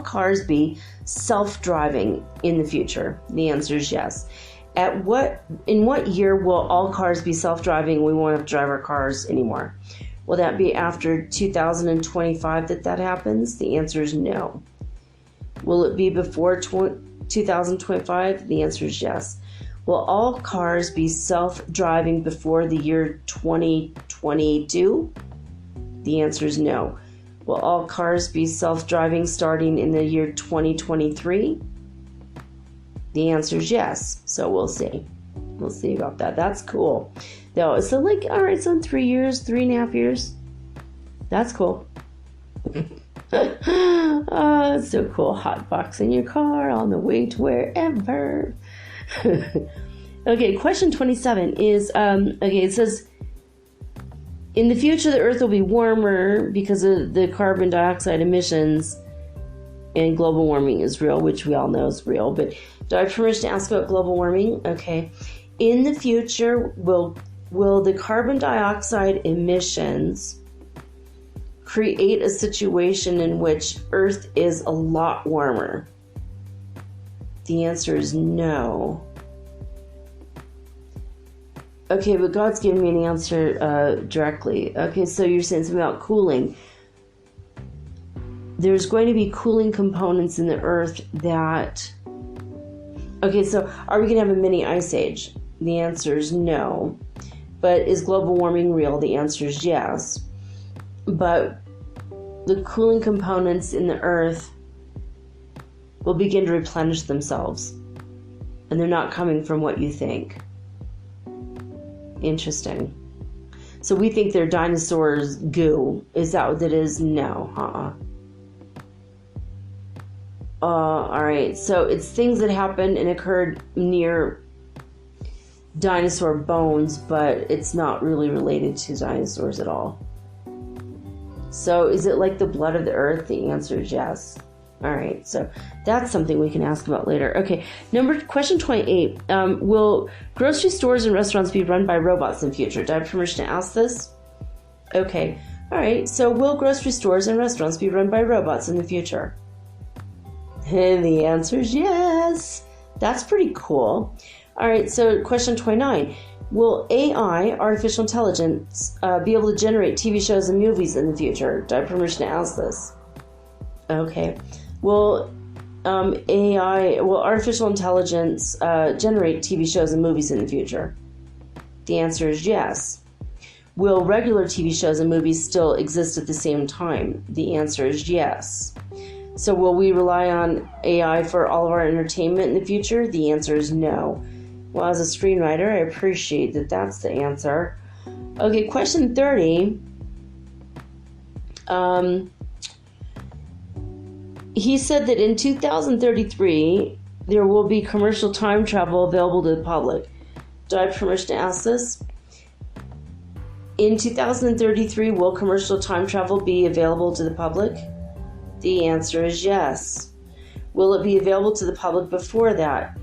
S1: cars be self-driving in the future? The answer is yes. In what year will all cars be self-driving? We won't have to drive our cars anymore. Will that be after 2025 that happens? The answer is no. Will it be before 2025? The answer is yes. Will all cars be self-driving before the year 2022? The answer is no. Will all cars be self-driving starting in the year 2023? The answer is yes. So we'll see. We'll see about that. That's cool. So all right, so in 3 years, 3.5 years. That's cool. Oh, it's so cool. Hotboxing your car on the way to wherever. Okay, question 27 is, it says, in the future, the Earth will be warmer because of the carbon dioxide emissions, and global warming is real, which we all know is real. But do I have permission to ask about global warming? Okay. In the future, will the carbon dioxide emissions create a situation in which Earth is a lot warmer? The answer is no. Okay, but God's giving me an answer directly. Okay, so you're saying something about cooling. There's going to be cooling components in the Earth that... Okay, so are we going to have a mini ice age? The answer is no. But is global warming real? The answer is yes. But the cooling components in the Earth will begin to replenish themselves. And they're not coming from what you think. Interesting. So we think they're dinosaurs' goo. Is that what it is? No. Alright, so it's things that happened and occurred near dinosaur bones, but it's not really related to dinosaurs at all. So is it like the blood of the earth? The answer is yes. Alright, so that's something we can ask about later. Okay, question 28. Will grocery stores and restaurants be run by robots in the future? Do I have permission to ask this? Okay, alright, so will grocery stores and restaurants be run by robots in the future? And the answer is yes. That's pretty cool. All right, so question 29. Will AI, artificial intelligence, be able to generate TV shows and movies in the future? Do I have permission to ask this? Okay. Will artificial intelligence generate TV shows and movies in the future? The answer is yes. Will regular TV shows and movies still exist at the same time? The answer is yes. So will we rely on AI for all of our entertainment in the future? The answer is no. Well, as a screenwriter, I appreciate that that's the answer. Okay, question 30. He said that in 2033, there will be commercial time travel available to the public. Do I have permission to ask this? In 2033, will commercial time travel be available to the public? The answer is yes. Will it be available to the public before that?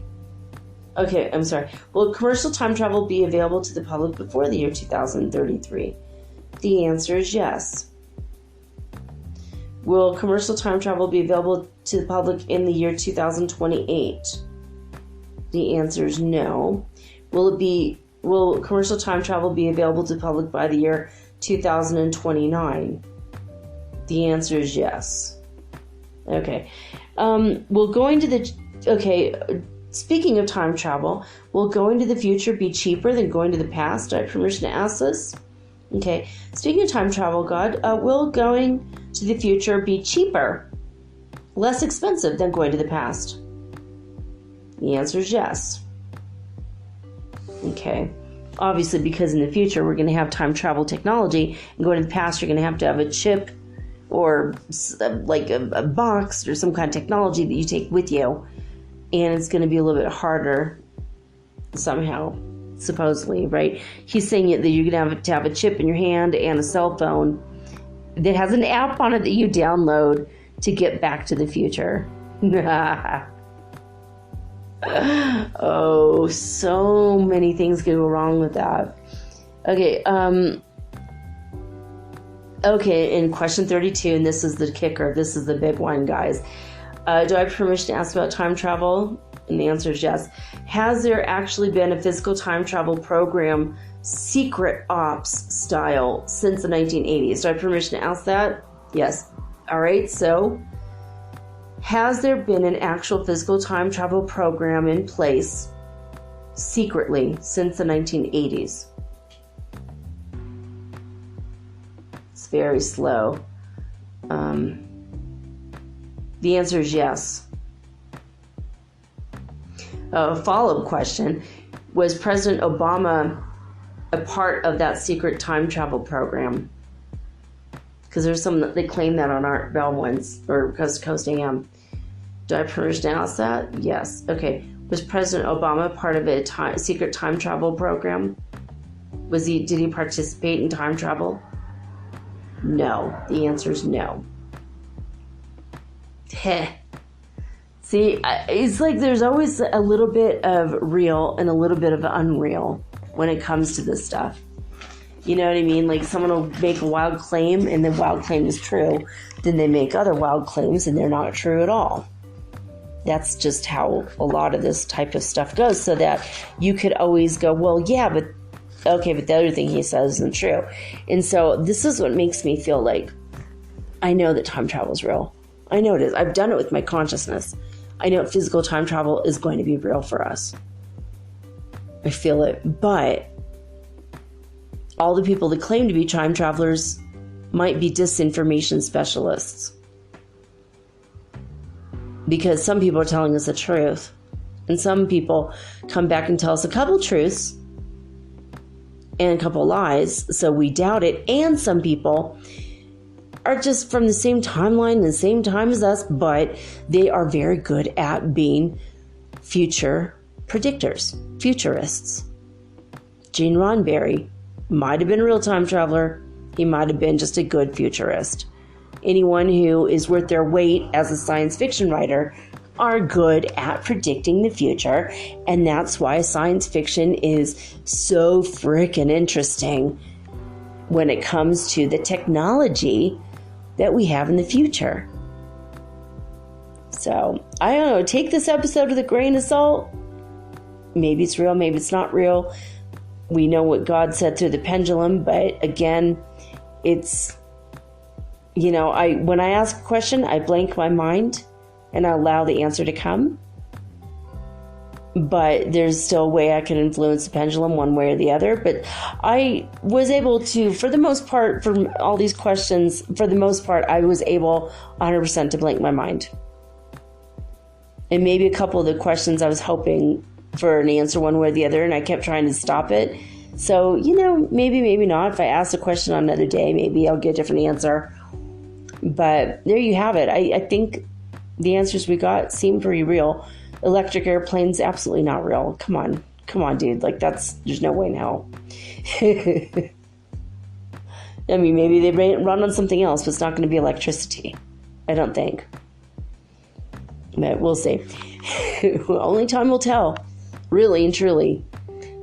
S1: Okay, I'm sorry. Will commercial time travel be available to the public before the year 2033? The answer is yes. Will commercial time travel be available to the public in the year 2028? The answer is no. Will commercial time travel be available to the public by the year 2029? The answer is yes. Okay. Speaking of time travel, will going to the future be cheaper than going to the past? Do I have permission to ask this? Okay. Speaking of time travel, God, will going to the future be cheaper, less expensive than going to the past? The answer is yes. Okay. Obviously, because in the future we're going to have time travel technology, and going to the past you're going to have a chip or like a box or some kind of technology that you take with you, and it's going to be a little bit harder somehow, supposedly, right? He's saying that you're going to have a chip in your hand and a cell phone that has an app on it that you download to get back to the future. Oh, so many things could go wrong with that. Okay, in question 32, and this is the kicker, this is the big one, guys. Do I have permission to ask about time travel? And the answer is yes. Has there actually been a physical time travel program, secret ops style, since the 1980s? Do I have permission to ask that? Yes. All right, so has there been an actual physical time travel program in place secretly since the 1980s? It's very slow. The answer is yes. A follow-up question: was President Obama a part of that secret time travel program? Because there's some that they claim that on Art Bell ones, or Coast AM. Do I have permission to ask that? Yes. Okay. Was President Obama part of a secret time travel program? Did he participate in time travel? No. The answer is no. Heh. See, it's like there's always a little bit of real and a little bit of unreal when it comes to this stuff. You know what I mean? Like someone will make a wild claim and the wild claim is true. Then they make other wild claims and they're not true at all. That's just how a lot of this type of stuff goes, so that you could always go, well, yeah, but the other thing he says isn't true. And so this is what makes me feel like I know that time travel is real. I know it is. I've done it with my consciousness. I know physical time travel is going to be real for us. I feel it. But all the people that claim to be time travelers might be disinformation specialists. Because some people are telling us the truth. And some people come back and tell us a couple truths and a couple lies, so we doubt it. And some people are just from the same timeline and the same time as us, but they are very good at being future predictors, futurists. Gene Roddenberry might have been a real time traveler. He might have been just a good futurist. Anyone who is worth their weight as a science fiction writer are good at predicting the future, and that's why science fiction is so freaking interesting when it comes to the technology that we have in the future. So, I don't know, take this episode with a grain of salt. Maybe it's real, maybe it's not real. We know what God said through the pendulum, but again, it's, when I ask a question, I blank my mind and I allow the answer to come. But there's still a way I can influence the pendulum one way or the other. But I was able to, for the most part, from all these questions, for the most part, I was able 100% to blank my mind. And maybe a couple of the questions I was hoping for an answer one way or the other, and I kept trying to stop it. So, maybe not. If I ask a question on another day, maybe I'll get a different answer. But there you have it. I think the answers we got seem pretty real. Electric airplanes, absolutely not real. Come on, dude. There's no way in hell. I mean, maybe they run on something else, but it's not going to be electricity. I don't think. But we'll see. Only time will tell. Really and truly.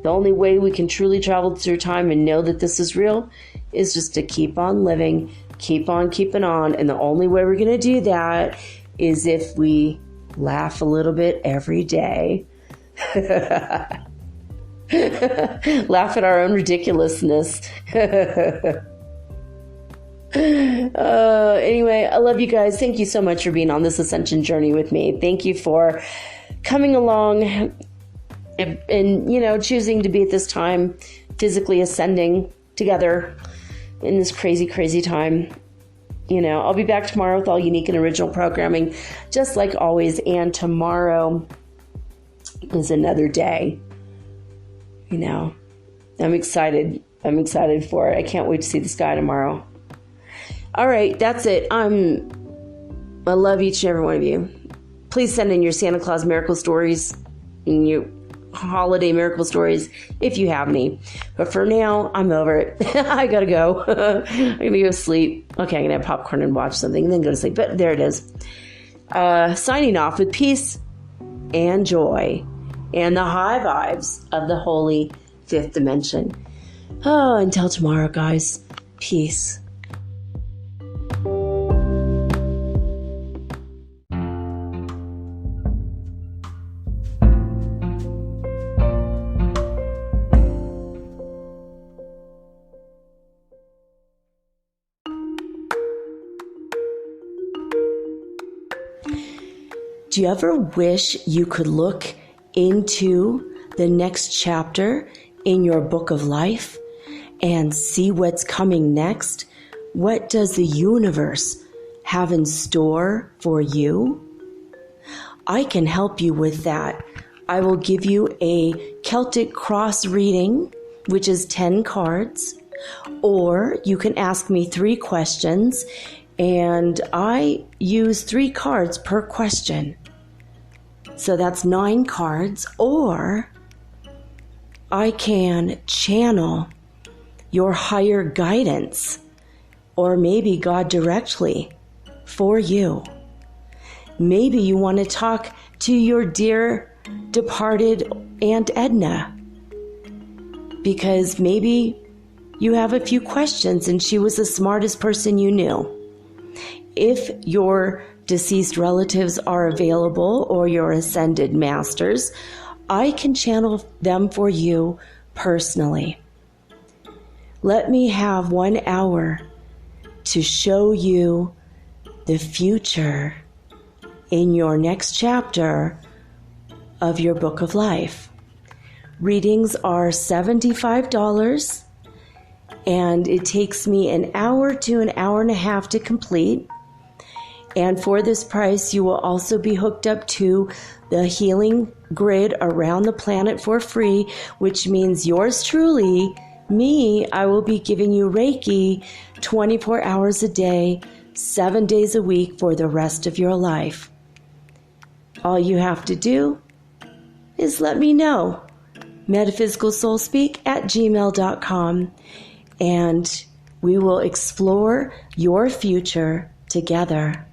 S1: The only way we can truly travel through time and know that this is real is just to keep on living, keep on keeping on. And the only way we're going to do that is if we laugh a little bit every day. Laugh at our own ridiculousness. Anyway, I love you guys. Thank you so much for being on this ascension journey with me. Thank you for coming along and choosing to be at this time, physically ascending together in this crazy, crazy time. I'll be back tomorrow with all unique and original programming, just like always. And tomorrow is another day. I'm excited. I'm excited for it. I can't wait to see the sky tomorrow. All right, that's it. I love each and every one of you. Please send in your Santa Claus miracle stories and your holiday miracle stories if you have any. But for now, I'm over it. I gotta go. I'm gonna go sleep. Okay, I'm gonna have popcorn and watch something and then go to sleep. But there it is. Signing off with peace and joy and the high vibes of the holy fifth dimension. Oh, until tomorrow, guys. Peace. Do you ever wish you could look into the next chapter in your book of life and see what's coming next? What does the universe have in store for you? I can help you with that. I will give you a Celtic cross reading, which is 10 cards, or you can ask me 3 questions, and I use 3 cards per question. So that's 9 cards, or I can channel your higher guidance, or maybe God directly for you. Maybe you want to talk to your dear departed Aunt Edna, because maybe you have a few questions and she was the smartest person you knew. If your deceased relatives are available or your ascended masters, I can channel them for you personally. Let me have 1 hour to show you the future in your next chapter of your book of life. Readings are $75, and it takes me an hour to an hour and a half to complete. And for this price, you will also be hooked up to the healing grid around the planet for free, which means yours truly, me, I will be giving you Reiki 24 hours a day, 7 days a week for the rest of your life. All you have to do is let me know. metaphysicalsoulspeak@gmail.com, and we will explore your future together.